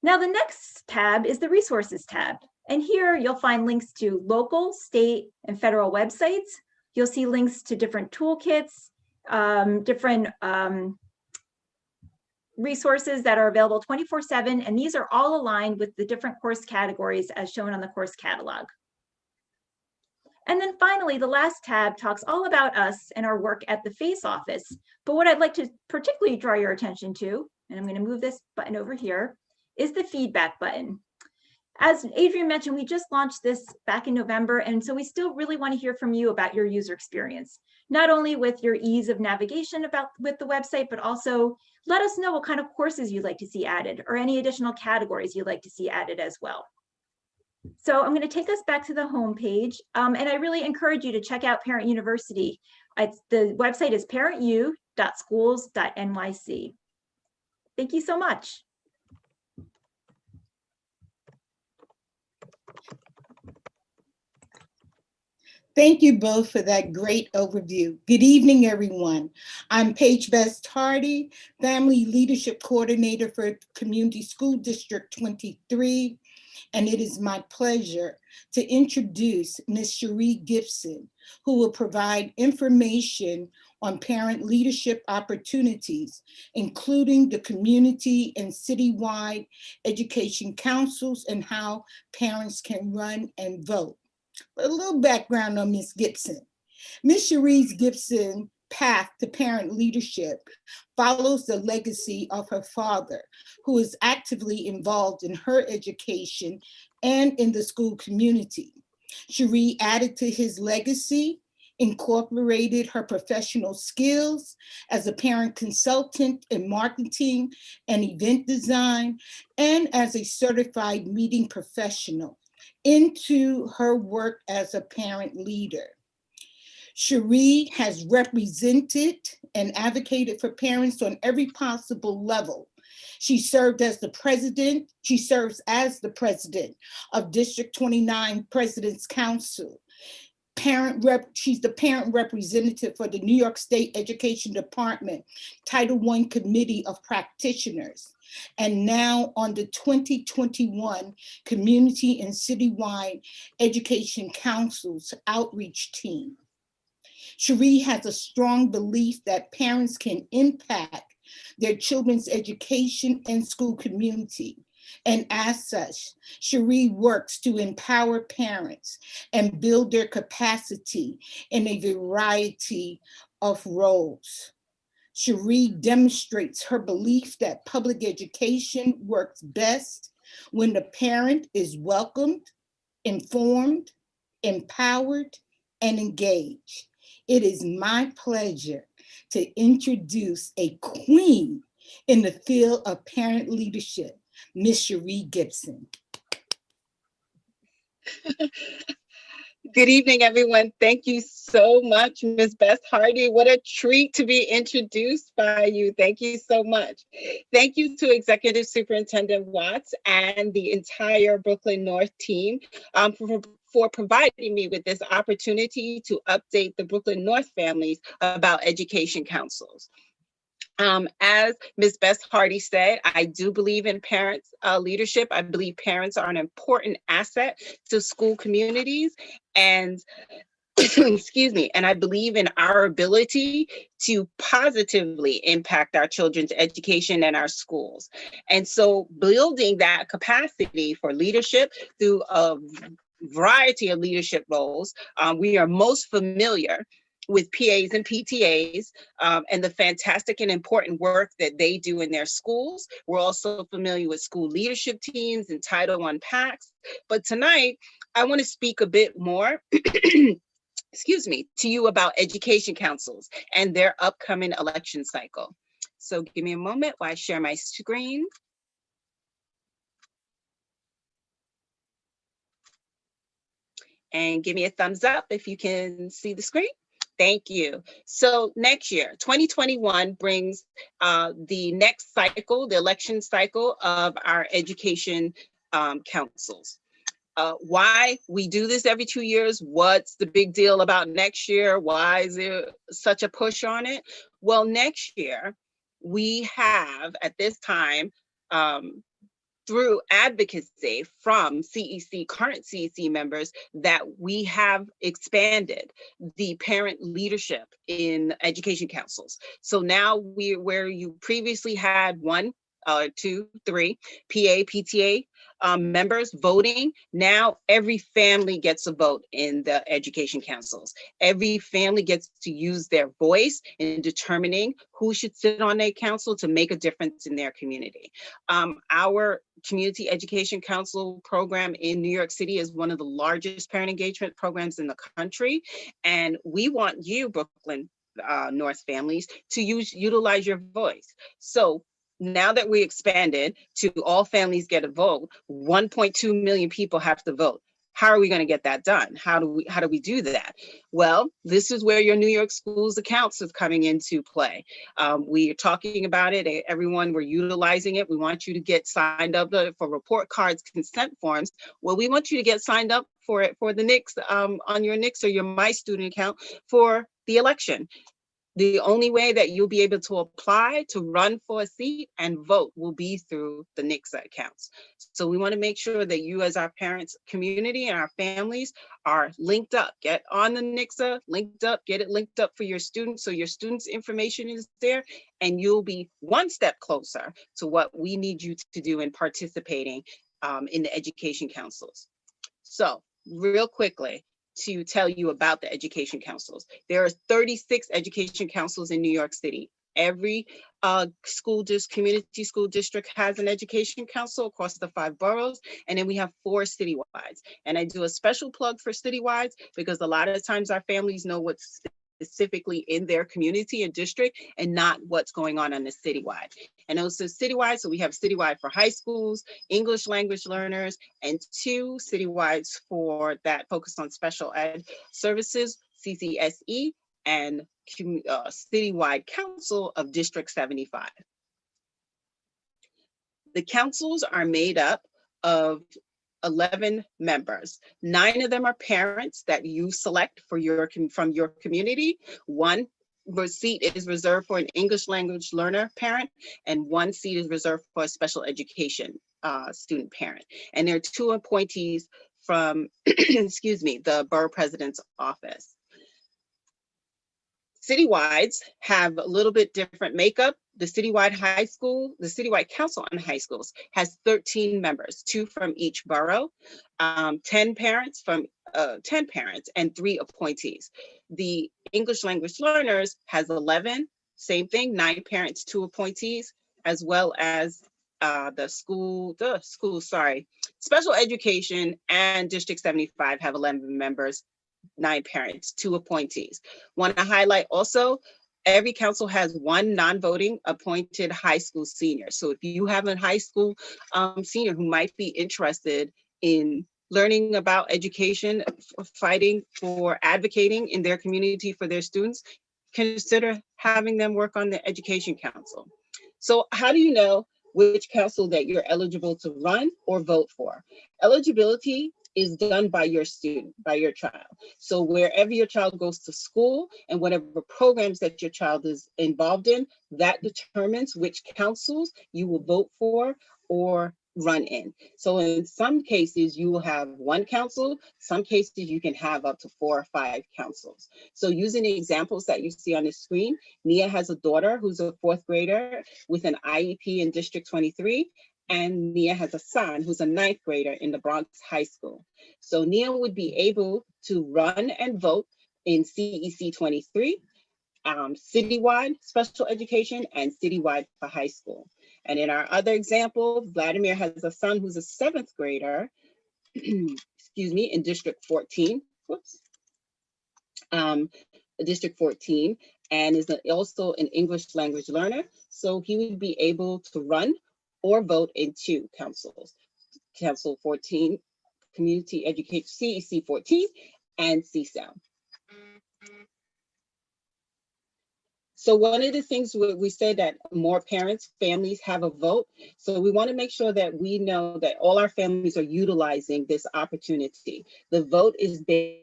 Now the next tab is the Resources tab. And here you'll find links to local, state, and federal websites. You'll see links to different toolkits, different resources that are available 24/7, and these are all aligned with the different course categories as shown on the course catalog. And then finally, the last tab talks all about us and our work at the FACE office. But what I'd like to particularly draw your attention to, and I'm going to move this button over here, is the feedback button. As Adrian mentioned, we just launched this back in November, and so we still really want to hear from you about your user experience, not only with your ease of navigation with the website, but also let us know what kind of courses you'd like to see added or any additional categories you'd like to see added as well. So I'm going to take us back to the home page, and I really encourage you to check out Parent University. The website is parentu.schools.nyc. Thank you so much. Thank you both for that great overview. Good evening, everyone. I'm Paige Best Hardy, Family Leadership Coordinator for Community School District 23, and it is my pleasure to introduce Ms. Cherie Gibson, who will provide information on parent leadership opportunities, including the community and citywide education councils and how parents can run and vote. A little background on Ms. Gibson. Ms. Cherie Gibson's path to parent leadership follows the legacy of her father, who is actively involved in her education and in the school community. Cherie added to his legacy, incorporated her professional skills as a parent consultant in marketing and event design, and as a certified meeting professional into her work as a parent leader. Cherie has represented and advocated for parents on every possible level. She serves as the president of District 29 President's Council. She's the parent representative for the New York State Education Department Title I Committee of Practitioners, and now on the 2021 Community and Citywide Education Council's outreach team. Cherie has a strong belief that parents can impact their children's education and school community. And as such, Cherie works to empower parents and build their capacity in a variety of roles. Cherie demonstrates her belief that public education works best when the parent is welcomed, informed, empowered, and engaged. It is my pleasure to introduce a queen in the field of parent leadership, Ms. Cherie Gibson. Good evening, everyone. Thank you so much, Ms. Best Hardy. What a treat to be introduced by you. Thank you so much. Thank you to Executive Superintendent Watts and the entire Brooklyn North team for providing me with this opportunity to update the Brooklyn North families about education councils. As Ms. Bess Hardy said, I do believe in parents' leadership. I believe parents are an important asset to school communities, and excuse me, and I believe in our ability to positively impact our children's education and our schools. And so building that capacity for leadership through a variety of leadership roles, we are most familiar with PAs and PTAs and the fantastic and important work that they do in their schools. We're also familiar with school leadership teams and Title I PACs. But tonight, I want to speak a bit more excuse me, to you about education councils and their upcoming election cycle. So give me a moment while I share my screen. And give me a thumbs up if you can see the screen. Thank you. So next year, 2021 brings the next cycle, the election cycle of our education councils. Why we do this every 2 years, what's the big deal about next year? Why is there such a push on it? Well, next year, we have at this time, through advocacy from CEC, current CEC members, that we have expanded the parent leadership in education councils. So now where you previously had 1, 2, 3 PA, PTA members voting, now every family gets a vote in the education councils. Every family gets to use their voice in determining who should sit on a council to make a difference in their community. Our Community Education Council program in New York City is one of the largest parent engagement programs in the country. And we want you, Brooklyn North families, to utilize your voice. So now that we expanded to all families get a vote, 1.2 million people have to vote. How are we going to get that done? How do we do that? Well, this is where your New York Schools accounts is coming into play. We are talking about it. Everyone, we're utilizing it. We want you to get signed up for report cards, consent forms. Well, we want you to get signed up for it for the NICS on your NICS or your My Student account for the election. The only way that you'll be able to apply to run for a seat and vote will be through the NICSA accounts. So we want to make sure that you as our parents community and our families are linked up. Get on the NICSA, linked up, get it linked up for your students so your students' information is there and you'll be one step closer to what we need you to do in participating in the education councils. So real quickly, to tell you about the education councils. There are 36 education councils in New York City. Every community school district has an education council across the 5 boroughs, and then we have 4 citywides. And I do a special plug for citywides because a lot of times our families know what's specifically in their community and district and not what's going on the citywide. And also citywide, so we have citywide for high schools, English language learners, and 2 citywides for that focus on special ed services, CCSE, and Citywide Council of District 75. The councils are made up of 11 members. 9 of them are parents that you select for from your community. 1 seat is reserved for an English language learner parent, and 1 seat is reserved for a special education student parent. And there are 2 appointees from, excuse me, the Borough President's office. Citywides have a little bit different makeup. The Citywide High School, the Citywide Council on High Schools has 13 members, 2 from each borough, 10 parents and 3 appointees. The English language learners has 11, same thing, 9 parents, 2 appointees, as well as special education and District 75 have 11 members, 9 parents, 2 appointees. Want to highlight also, every council has 1 non-voting appointed high school senior. So if you have a high school senior who might be interested in learning about education, fighting for advocating in their community for their students, consider having them work on the education council. So how do you know which council that you're eligible to run or vote for? Eligibility is done by your student, by your child. So wherever your child goes to school and whatever programs that your child is involved in, that determines which councils you will vote for or run in. So in some cases you will have one council, some cases you can have up to 4 or 5 councils. So using the examples that you see on the screen, Nia has a daughter who's a 4th grader with an IEP in District 23, and Nia has a son who's a 9th grader in the Bronx High School. So Nia would be able to run and vote in CEC 23, citywide special education, and citywide for high school. And in our other example, Vladimir has a son who's a 7th grader, excuse me, in District 14, District 14, and is also an English language learner. So he would be able to run or vote in 2 councils, Council 14, Community Education, CEC 14, and CSAL. So one of the things we said that more parents, families have a vote. So we want to make sure that we know that all our families are utilizing this opportunity. The vote is based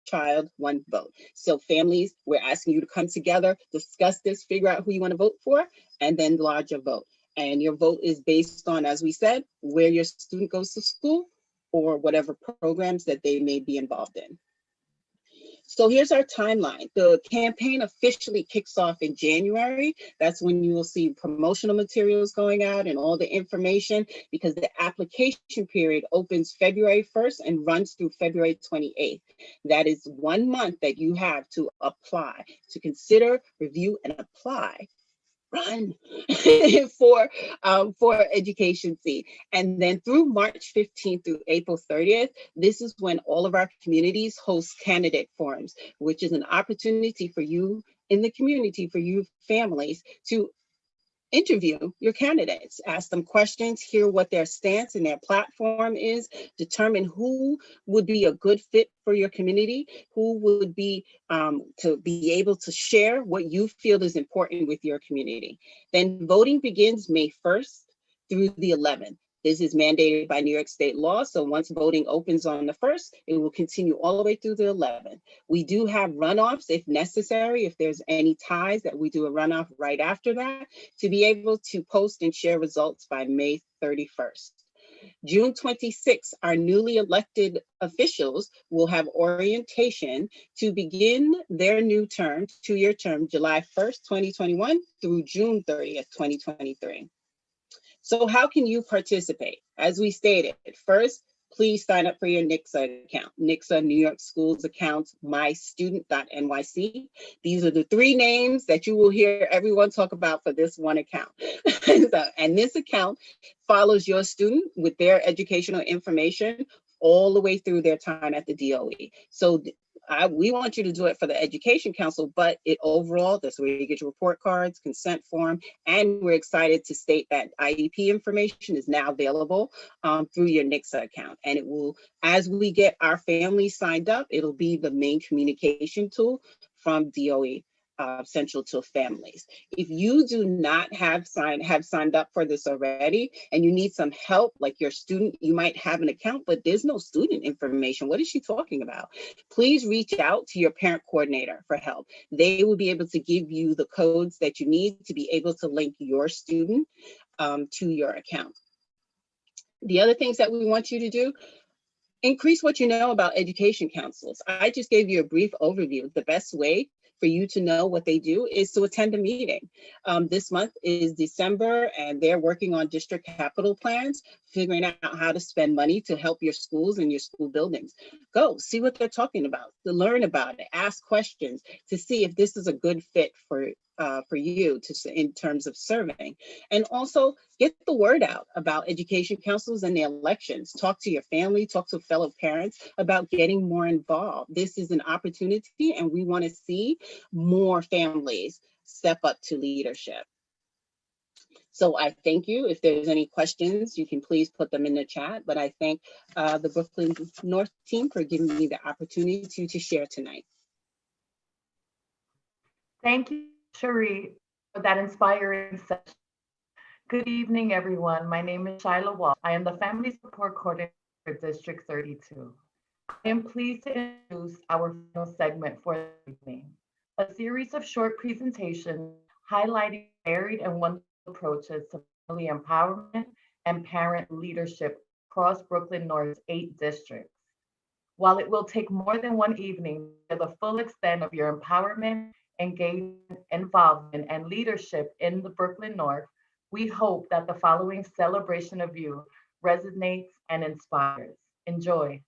child, one vote. So families, we're asking you to come together, discuss this, figure out who you want to vote for, and then lodge a vote. And your vote is based on, as we said, where your student goes to school or whatever programs that they may be involved in. So here's our timeline. The campaign officially kicks off in January. That's when you will see promotional materials going out and all the information, because the application period opens February 1st and runs through February 28th. That is 1 month that you have to apply, to consider, review, and apply. Run for Education Seat. And then through March 15th through April 30th, this is when all of our communities host candidate forums, which is an opportunity for you in the community, for you families, to interview your candidates, ask them questions, hear what their stance and their platform is, determine who would be a good fit for your community, who would be to be able to share what you feel is important with your community. Then voting begins May 1st through the 11th. This is mandated by New York State law. So once voting opens on the 1st, it will continue all the way through the 11th. We do have runoffs if necessary, if there's any ties, that we do a runoff right after that, to be able to post and share results by May 31st. June 26th, our newly elected officials will have orientation to begin their new term, 2-year term, July 1st, 2021 through June 30th, 2023. So how can you participate? As we stated, first, please sign up for your NYCSA account. NYCSA, New York Schools account, mystudent.nyc. These are the 3 names that you will hear everyone talk about for this one account. And this account follows your student with their educational information all the way through their time at the DOE. So we want you to do it for the Education Council, but overall, that's where you get your report cards, consent form, and we're excited to state that IEP information is now available through your NYCSA account. And it will, as we get our families signed up, it'll be the main communication tool from DOE. Central to families. If you do not have signed up for this already and you need some help, like your student, you might have an account, but there's no student information. What is she talking about? Please reach out to your parent coordinator for help. They will be able to give you the codes that you need to be able to link your student to your account. The other things that we want you to do, increase what you know about education councils. I just gave you a brief overview. The best way for you to know what they do is to attend a meeting. This month is December, and they're working on district capital plans, figuring out how to spend money to help your schools and your school buildings. Go see what they're talking about, to learn about it, ask questions to see if this is a good fit for you in terms of serving. And also get the word out about education councils and the elections. Talk to your family, talk to fellow parents about getting more involved. This is an opportunity, and we want to see more families step up to leadership. So I thank you. If there's any questions, you can please put them in the chat, but I thank the Brooklyn North team for giving me the opportunity to share tonight. Thank you, Cherie, for that inspiring session. Good evening, everyone. My name is Shyla Wall. I am the Family Support Coordinator for District 32. I am pleased to introduce our final segment for the evening, a series of short presentations highlighting varied and wonderful approaches to family empowerment and parent leadership across Brooklyn North's 8 districts. While it will take more than one evening to the full extent of your empowerment, engagement, involvement, and leadership in the Brooklyn North, we hope that the following celebration of you resonates and inspires. Enjoy.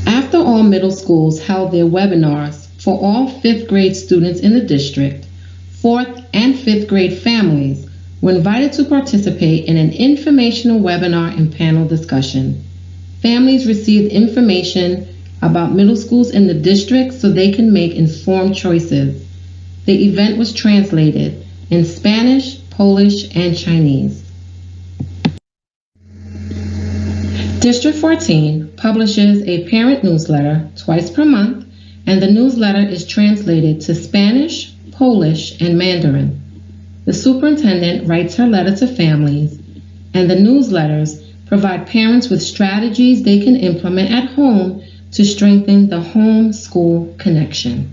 After all middle schools held their webinars for all 5th grade students in the district, 4th and 5th grade families were invited to participate in an informational webinar and panel discussion. Families received information about middle schools in the district so they can make informed choices. The event was translated in Spanish, Polish, and Chinese. District 14 publishes a parent newsletter twice per month, and the newsletter is translated to Spanish, Polish, and Mandarin. The superintendent writes her letter to families, and the newsletters provide parents with strategies they can implement at home to strengthen the home-school connection.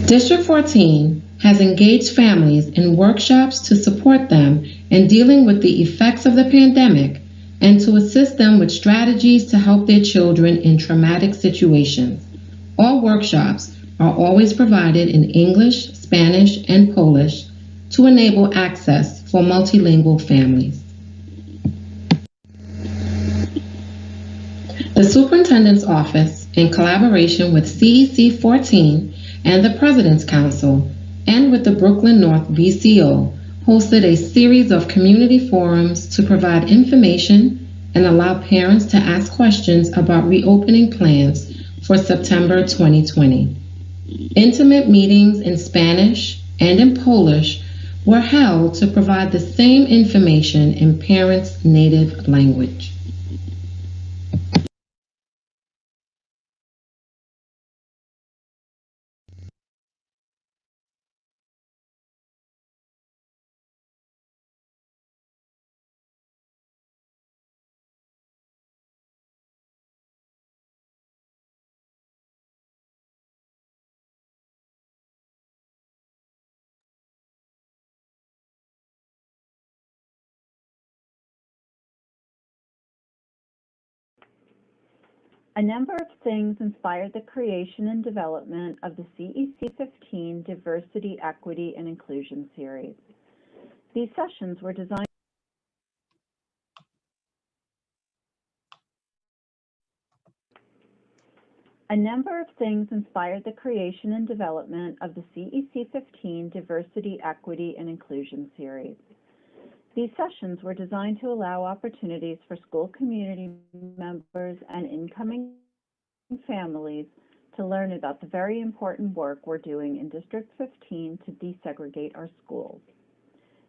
District 14 has engaged families in workshops to support them in dealing with the effects of the pandemic and to assist them with strategies to help their children in traumatic situations. All workshops are always provided in English, Spanish, and Polish to enable access for multilingual families. The Superintendent's Office, in collaboration with CEC 14 and the President's Council, and with the Brooklyn North BCO, hosted a series of community forums to provide information and allow parents to ask questions about reopening plans for September 2020. Intimate meetings in Spanish and in Polish were held to provide the same information in parents' native language. A number of things inspired the creation and development of the CEC 15 Diversity, Equity, and Inclusion series. These sessions were designed A number of things inspired the creation and development of the CEC 15 Diversity, Equity, and Inclusion series. These sessions were designed to allow opportunities for school community members and incoming families to learn about the very important work we're doing in District 15 to desegregate our schools.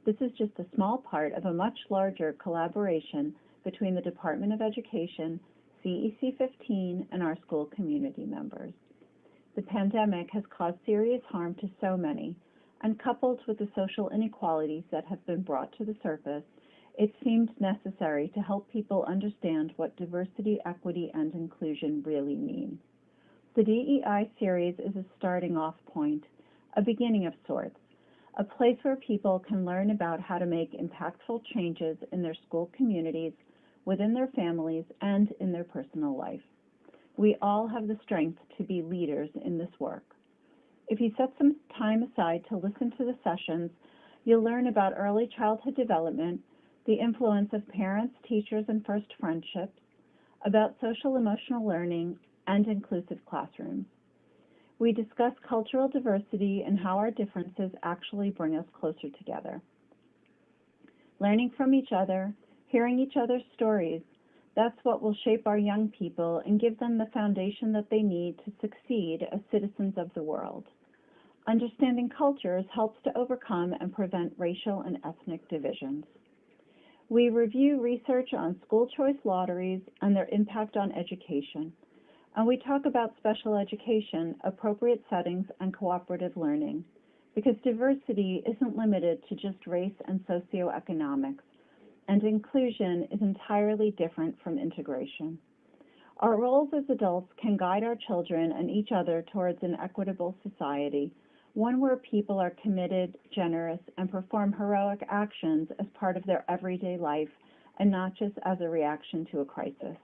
This is just a small part of a much larger collaboration between the Department of Education, CEC 15, and our school community members. The pandemic has caused serious harm to so many, and coupled with the social inequalities that have been brought to the surface, it seemed necessary to help people understand what diversity, equity, and inclusion really mean. The DEI series is a starting off point, a beginning of sorts, a place where people can learn about how to make impactful changes in their school communities, within their families, and in their personal life. We all have the strength to be leaders in this work. If you set some time aside to listen to the sessions, you'll learn about early childhood development, the influence of parents, teachers, and first friendships, about social emotional learning, and inclusive classrooms. We discuss cultural diversity and how our differences actually bring us closer together. Learning from each other, hearing each other's stories, that's what will shape our young people and give them the foundation that they need to succeed as citizens of the world. Understanding cultures helps to overcome and prevent racial and ethnic divisions. We review research on school choice lotteries and their impact on education. And we talk about special education, appropriate settings, and cooperative learning, because diversity isn't limited to just race and socioeconomics, and inclusion is entirely different from integration. Our roles as adults can guide our children and each other towards an equitable society, one where people are committed, generous, and perform heroic actions as part of their everyday life and not just as a reaction to a crisis.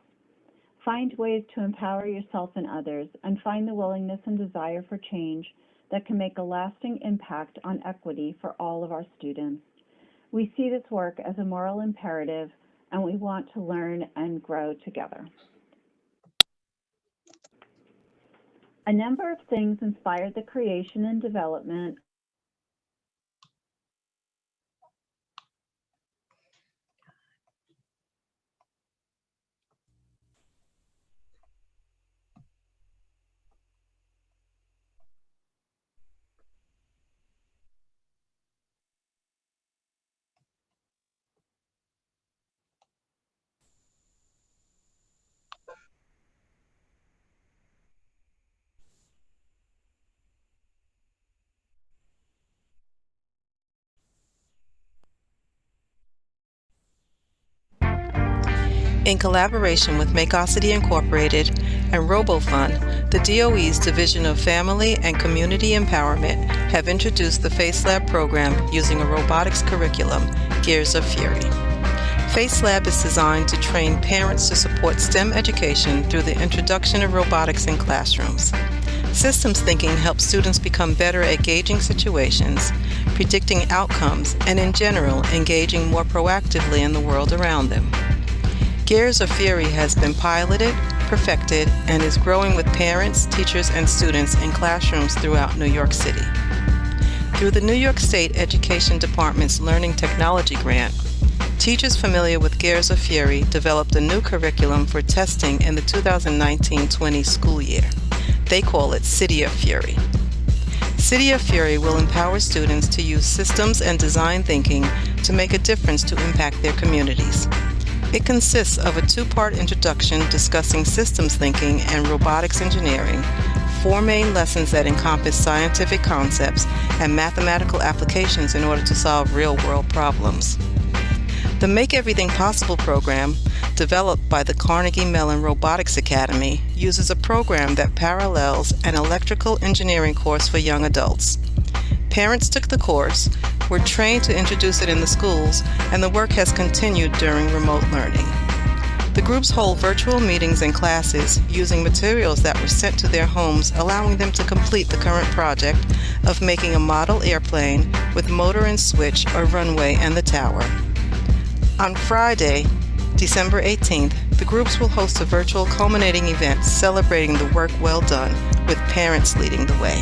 Find ways to empower yourself and others, and find the willingness and desire for change that can make a lasting impact on equity for all of our students. We see this work as a moral imperative, and we want to learn and grow together. A number of things inspired the creation and development In collaboration with Macosity Incorporated and RoboFund, the DOE's Division of Family and Community Empowerment have introduced the FaceLab program using a robotics curriculum, Gears of Fury. FaceLab is designed to train parents to support STEM education through the introduction of robotics in classrooms. Systems thinking helps students become better at gauging situations, predicting outcomes, and in general, engaging more proactively in the world around them. Gears of Fury has been piloted, perfected, and is growing with parents, teachers, and students in classrooms throughout New York City. Through the New York State Education Department's Learning Technology Grant, teachers familiar with Gears of Fury developed a new curriculum for testing in the 2019-20 school year. They call it City of Fury. City of Fury will empower students to use systems and design thinking to make a difference to impact their communities. It consists of a two-part introduction discussing systems thinking and robotics engineering, 4 main lessons that encompass scientific concepts and mathematical applications in order to solve real-world problems. The Make Everything Possible program, developed by the Carnegie Mellon Robotics Academy, uses a program that parallels an electrical engineering course for young adults. Parents took the course, were trained to introduce it in the schools, and the work has continued during remote learning. The groups hold virtual meetings and classes using materials that were sent to their homes, allowing them to complete the current project of making a model airplane with motor and switch, a runway, and the tower. On Friday, December 18th, the groups will host a virtual culminating event celebrating the work well done, with parents leading the way.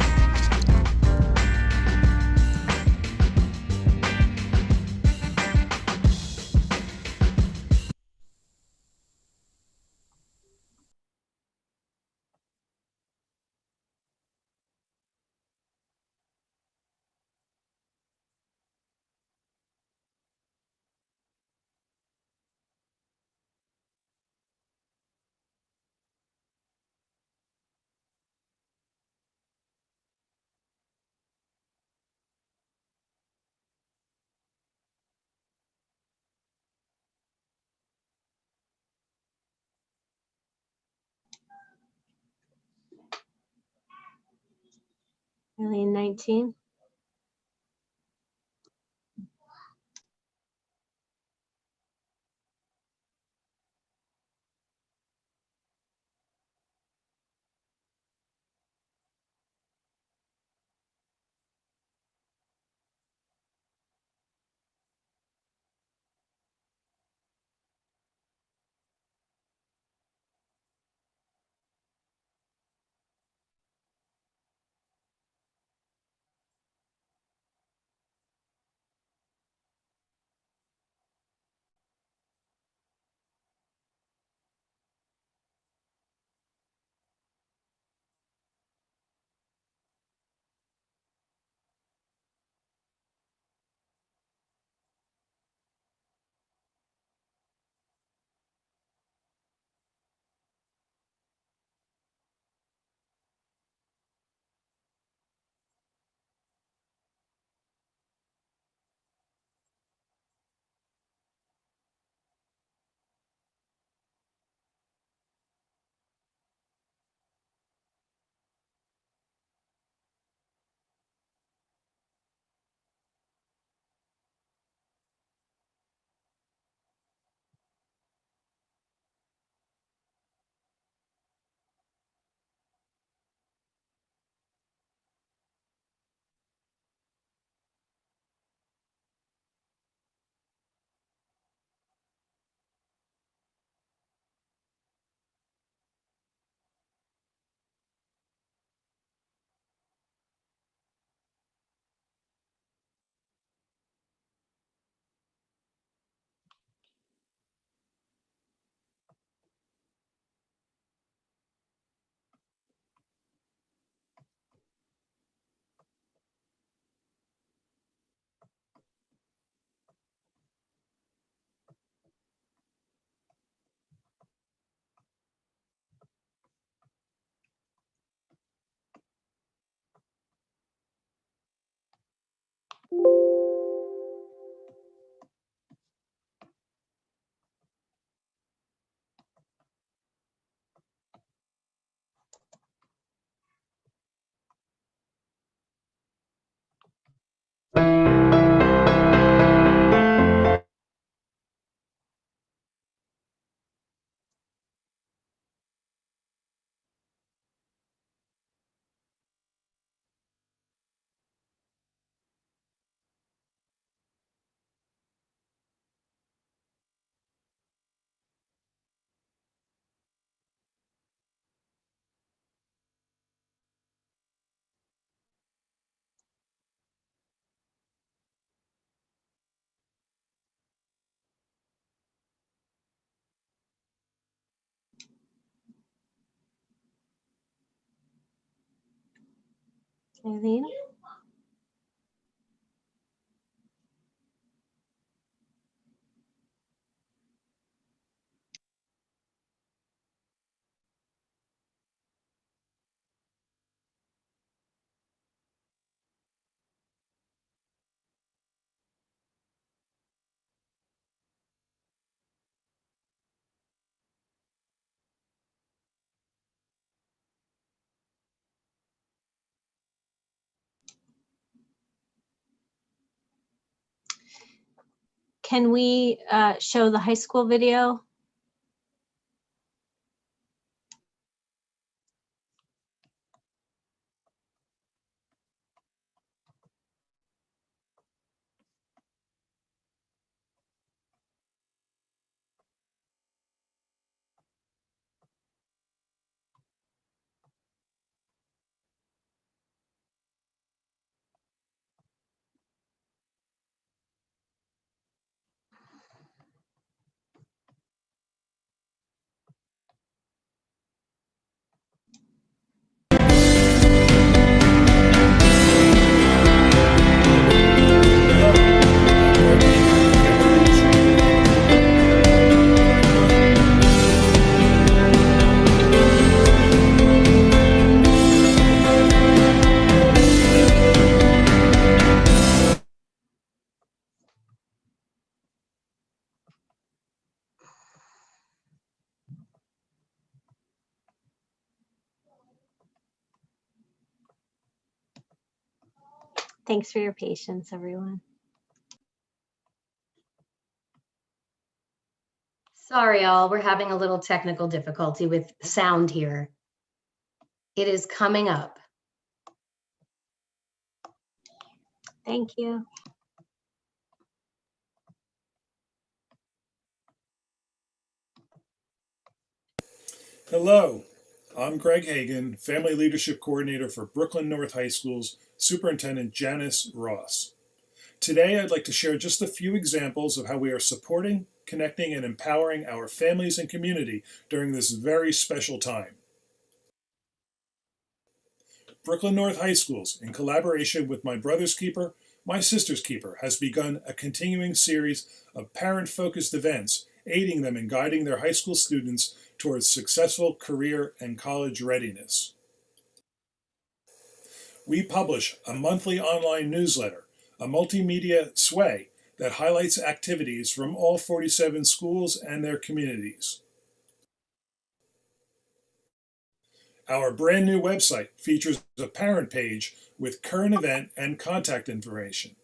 Eileen, 19. Eileen? Can we show the high school video? Thanks for your patience, everyone. Sorry, all. We're having a little technical difficulty with sound here. It is coming up. Thank you. Hello, I'm Greg Hagan, Family Leadership Coordinator for Brooklyn North High School's Superintendent Janice Ross. Today, I'd like to share just a few examples of how we are supporting, connecting, and empowering our families and community during this very special time. Brooklyn North High Schools, in collaboration with My Brother's Keeper, My Sister's Keeper, has begun a continuing series of parent-focused events aiding them in guiding their high school students towards successful career and college readiness. We publish a monthly online newsletter, a multimedia sway that highlights activities from all 47 schools and their communities. Our brand new website features a parent page with current event and contact information.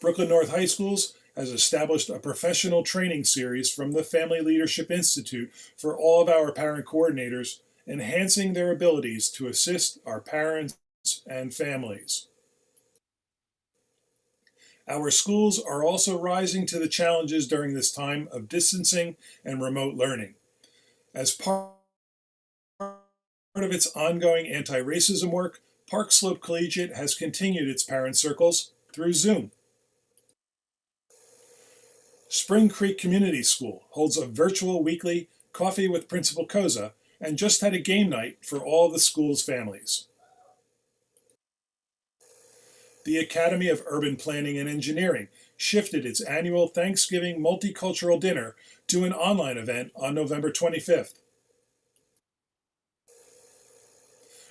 Brooklyn North High Schools has established a professional training series from the Family Leadership Institute for all of our parent coordinators, enhancing their abilities to assist our parents and families. Our schools are also rising to the challenges during this time of distancing and remote learning. As part of its ongoing anti-racism work, Park Slope Collegiate has continued its parent circles through Zoom. Spring Creek Community School holds a virtual weekly Coffee with Principal Koza and just had a game night for all the school's families. The Academy of Urban Planning and Engineering shifted its annual Thanksgiving multicultural dinner to an online event on November 25th.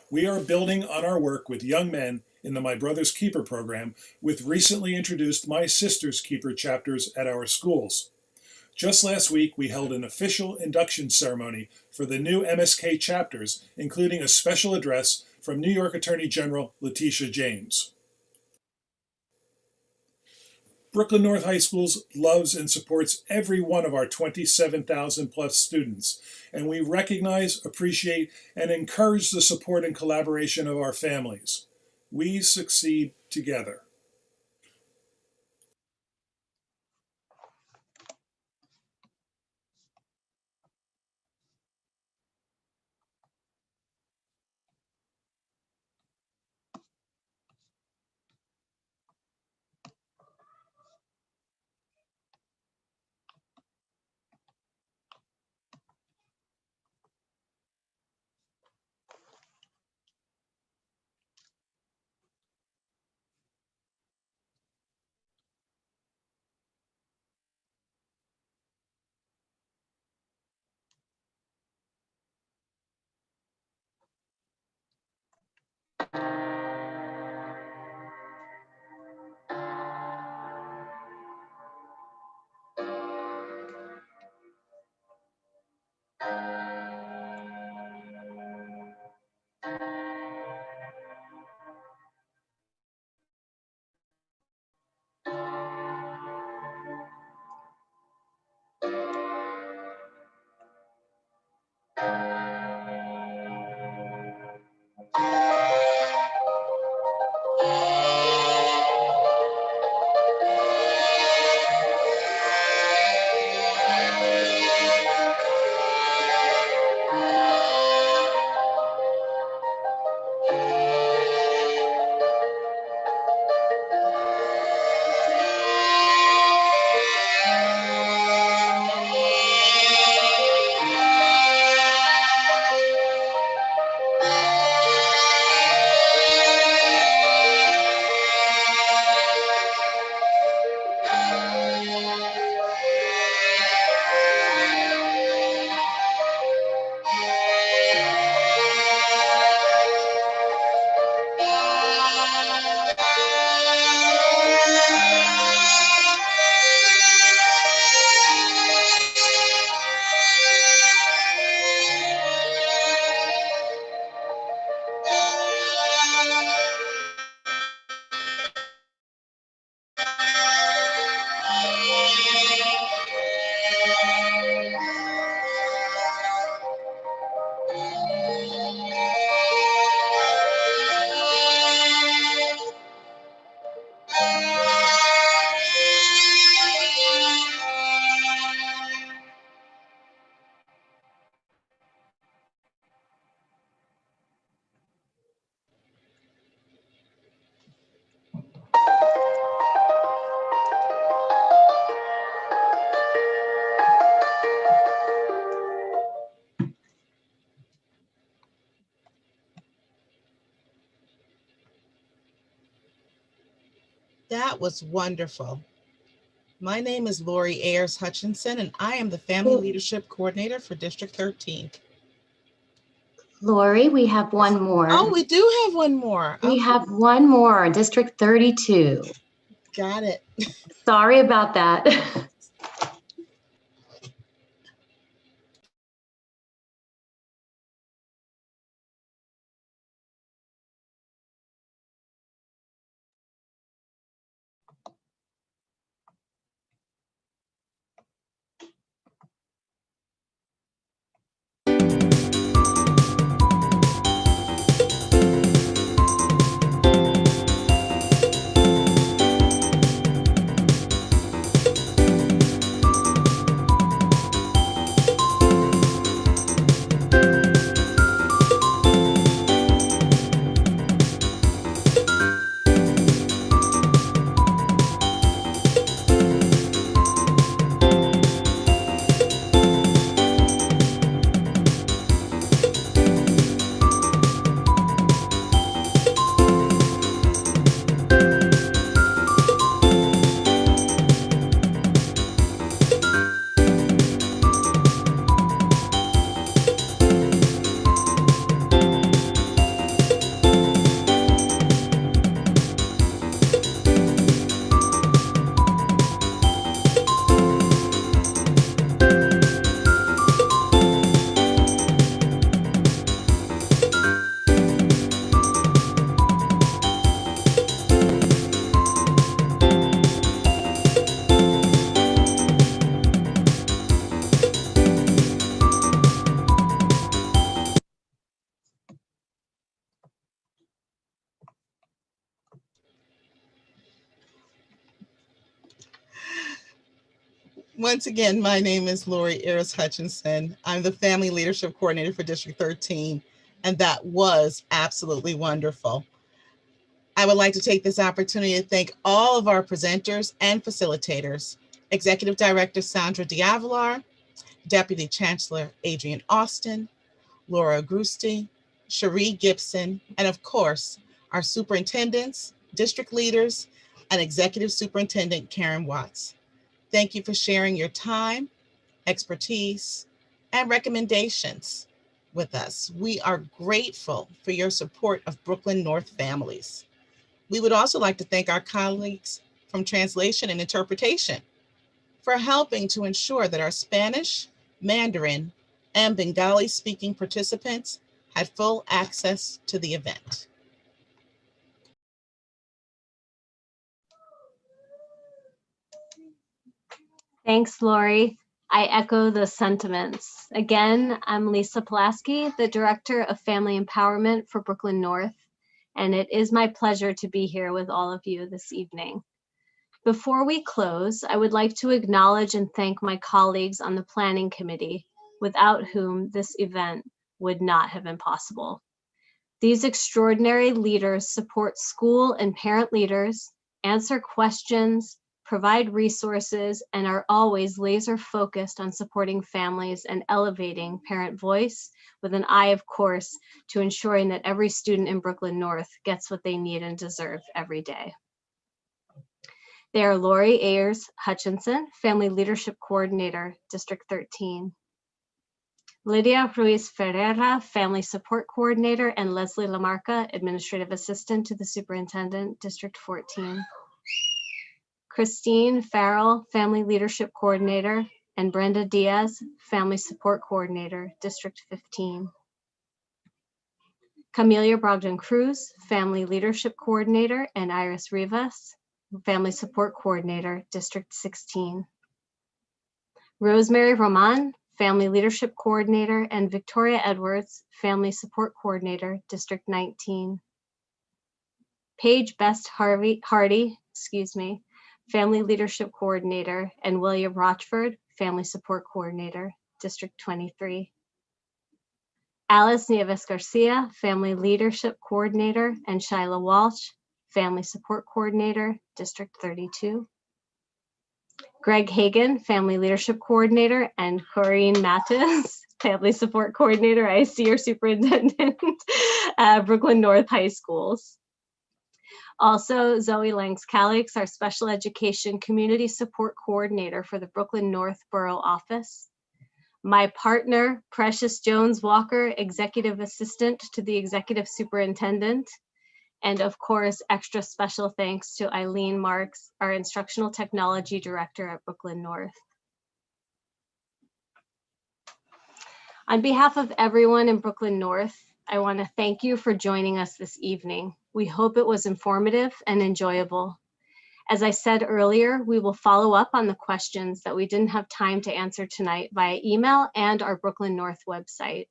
We are building on our work with young men in the My Brother's Keeper program with recently introduced My Sister's Keeper chapters at our schools. Just last week, we held an official induction ceremony for the new MSK chapters, including a special address from New York Attorney General Letitia James. Brooklyn North High Schools loves and supports every one of our 27,000 plus students, and we recognize, appreciate, and encourage the support and collaboration of our families. We succeed together. That was wonderful. My name is Lori Ayers Hutchinson, and I am the Family Leadership Coordinator for District 13. Lori, we have one more. Oh, we do have one more. We have one more, District 32. Got it. Sorry about that. Once again, my name is Lori Ayers Hutchinson. I'm the Family Leadership Coordinator for District 13, and that was absolutely wonderful. I would like to take this opportunity to thank all of our presenters and facilitators, Executive Director Sandra Diavalar, Deputy Chancellor Adrian Austin, Laura Grusti, Cherie Gibson, and of course, our superintendents, district leaders, and Executive Superintendent Karen Watts. Thank you for sharing your time, expertise, and recommendations with us. We are grateful for your support of Brooklyn North families. We would also like to thank our colleagues from Translation and Interpretation for helping to ensure that our Spanish, Mandarin, and Bengali speaking participants had full access to the event. Thanks, Lori. I echo the sentiments. Again, I'm Lisa Pulaski, the Director of Family Empowerment for Brooklyn North, and it is my pleasure to be here with all of you this evening. Before we close, I would like to acknowledge and thank my colleagues on the Planning Committee, without whom this event would not have been possible. These extraordinary leaders support school and parent leaders, answer questions, provide resources, and are always laser focused on supporting families and elevating parent voice with an eye, of course, to ensuring that every student in Brooklyn North gets what they need and deserve every day. They are Lori Ayers Hutchinson, Family Leadership Coordinator, District 13. Lydia Ruiz Ferreira, Family Support Coordinator, and Leslie Lamarca, Administrative Assistant to the Superintendent, District 14. Christine Farrell, Family Leadership Coordinator, and Brenda Diaz, Family Support Coordinator, District 15. Camelia Brogdon Cruz, Family Leadership Coordinator, and Iris Rivas, Family Support Coordinator, District 16. Rosemary Roman, Family Leadership Coordinator, and Victoria Edwards, Family Support Coordinator, District 19. Paige Best Hardy, Family Leadership Coordinator, and William Rochford, Family Support Coordinator, District 23. Alice Nieves Garcia, Family Leadership Coordinator, and Shyla Walsh, Family Support Coordinator, District 32. Greg Hagan, Family Leadership Coordinator, and Corinne Mattis, Family Support Coordinator. I see your superintendent, Brooklyn North High Schools. Also, Zoe Langs-Calix, our Special Education Community Support Coordinator for the Brooklyn North Borough Office. My partner, Precious Jones-Walker, Executive Assistant to the Executive Superintendent. And of course, extra special thanks to Eileen Marks, our Instructional Technology Director at Brooklyn North. On behalf of everyone in Brooklyn North, I want to thank you for joining us this evening. We hope it was informative and enjoyable. As I said earlier, we will follow up on the questions that we didn't have time to answer tonight via email and our Brooklyn North website.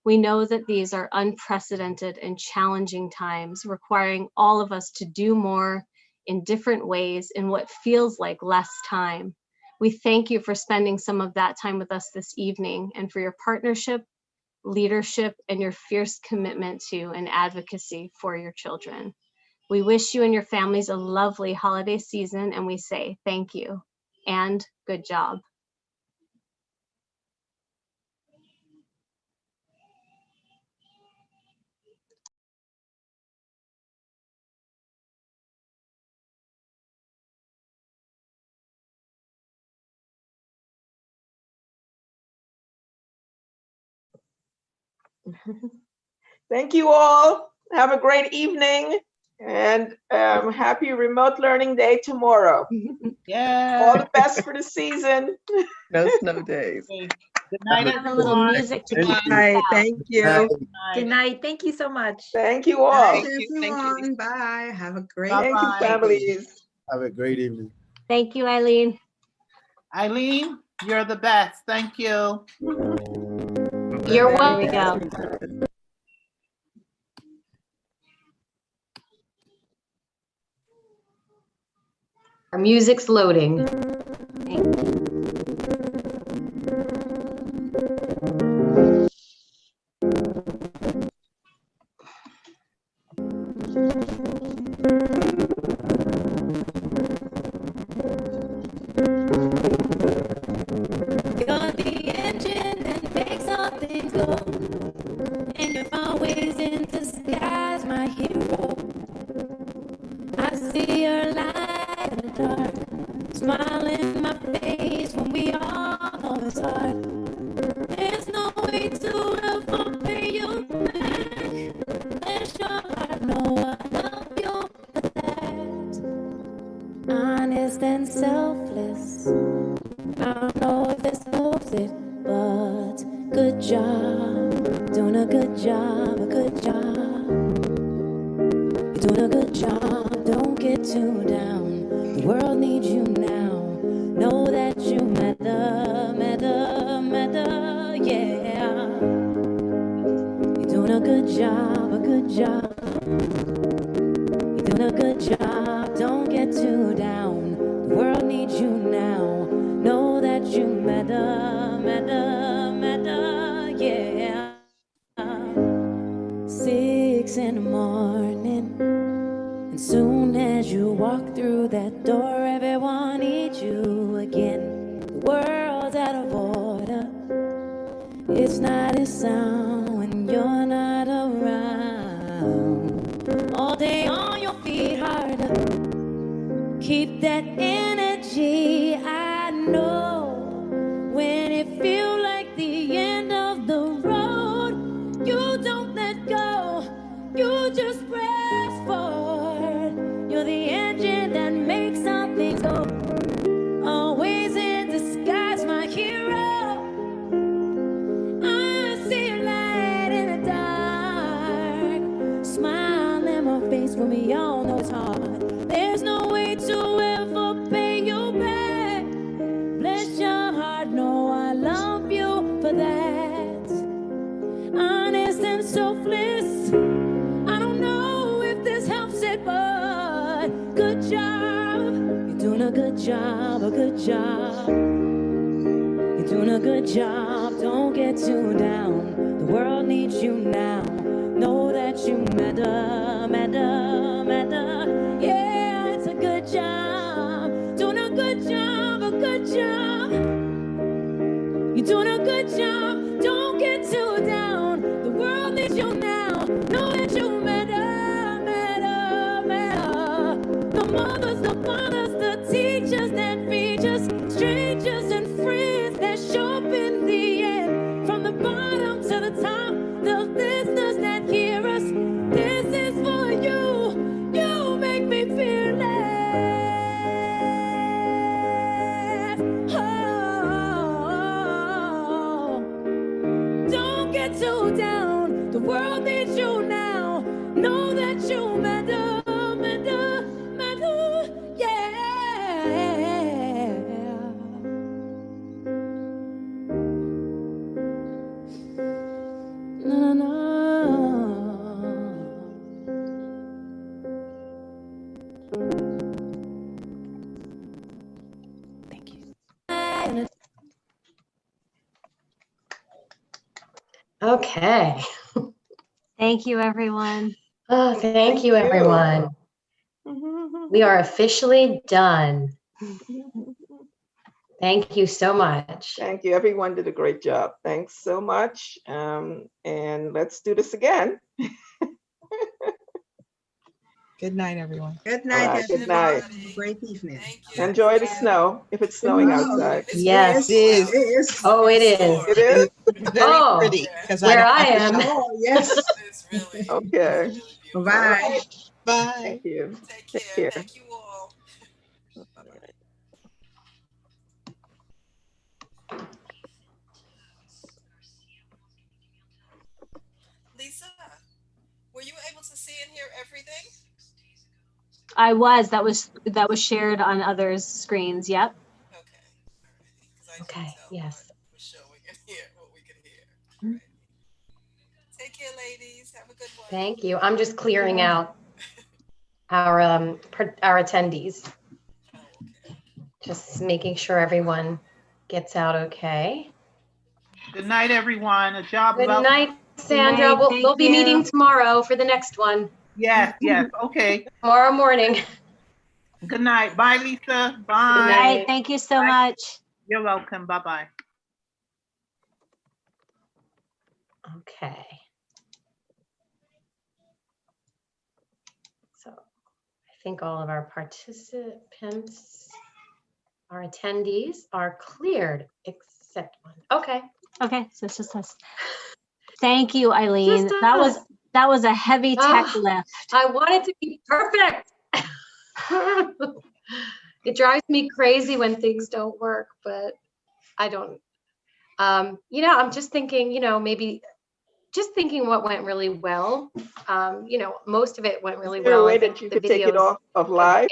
We know that these are unprecedented and challenging times, requiring all of us to do more in different ways in what feels like less time. We thank you for spending some of that time with us this evening and for your partnership, leadership, and your fierce commitment to and advocacy for your children. We wish you and your families a lovely holiday season, and we say thank you and good job. Thank you all. Have a great evening and happy remote learning day tomorrow. Yeah. All the best for the season. No snow days. Good night, Have a little music to keep us out. Thank you. Good night. Thank you so much. Thank you all. Thank you, everyone. Bye. Have a great Thank you, families. Have a great evening. Thank you, Eileen. Eileen, you're the best. Thank you. You're welcome. There we go. Our music's loading. Thank you. You're the engine that makes all things go, and you're always in disguise, my hero. I see your light in the dark, smile in my face when we all know it's hard. There's no way to ever pay you back. Let your heart know I love you for that. Honest and selfless. I don't know if this knows it, but good job, doing a good job, a good job. You're doing a good job, don't get too down. The world needs you now. Know that you matter, matter, matter, yeah. You're doing a good job, a good job. You're doing a good job, don't get too down. The world needs you now. Know that you matter, matter, matter, yeah. 6 in the morning, and soon as you walk through that door, everyone needs you again. The world's out of order. It's not a sound when you're not around. All day on your feet harder. Keep that energy. I know when it feels like the end of the road, you don't let go, you just press forward. You're the engine that makes all things go. Always in disguise, my hero. I see a light in the dark, smile in my face when we all know it's hard. There's no way to ever pay you back. Bless your heart, know I love you for that. Honest and selfless. I don't know if this helps it, but good job. You're doing a good job, a good job. You're doing a good job, don't get too down. The world needs you now. Know that you matter, matter, matter, yeah. It's a good job, doing a good job, a good job. You're doing a good job, don't get too down. The world needs you now, know that you matter, matter, matter. mothers, the fathers, the teachers that feed us, strangers and friends that show up in the end. From the bottom to the top, the listeners that hear us, this is for you. You make me fearless. Oh, don't get too down. The world needs you now. Know that you matter, matter, matter, yeah. No, no, Thank you. Okay. Thank you, everyone. Oh, thank you, everyone. We are officially done. Thank you so much. Thank you. Everyone did a great job. Thanks so much. And let's do this again. Good night, everyone. Good night, All right, good everyone. night. Have a great evening. Enjoy the snow if it's snowing outside. Yes. It is. Oh, it is. It is? It's very Oh, pretty because where don't I have to am. shop. Oh, yes. Okay. Bye-bye. Bye. Thank you. Take care. Thank you all. Lisa, were you able to see and hear everything? I was. That was shared on others' screens. Yep. Okay, yes. Take care, ladies. Have a good one. Thank you. I'm just clearing out our attendees. Just making sure everyone gets out okay. Good night, everyone. A job Good well. night, Sandra. Good night. We'll be Thank you. meeting tomorrow for the next one. Yes, yes. Okay. Tomorrow morning. Good night. Bye, Lisa. Good Bye. night. Thank you so much. You're welcome. Bye-bye. Okay. So I think all of our participants, our attendees are cleared except one. Okay. Okay, so it's just us. Thank you, Eileen. That was a heavy tech lift. I want it to be perfect. It drives me crazy when things don't work, but I don't. I'm just thinking, maybe just thinking what went really well. Most of it went really Is there well. a I way think that you the could take it videos off of live?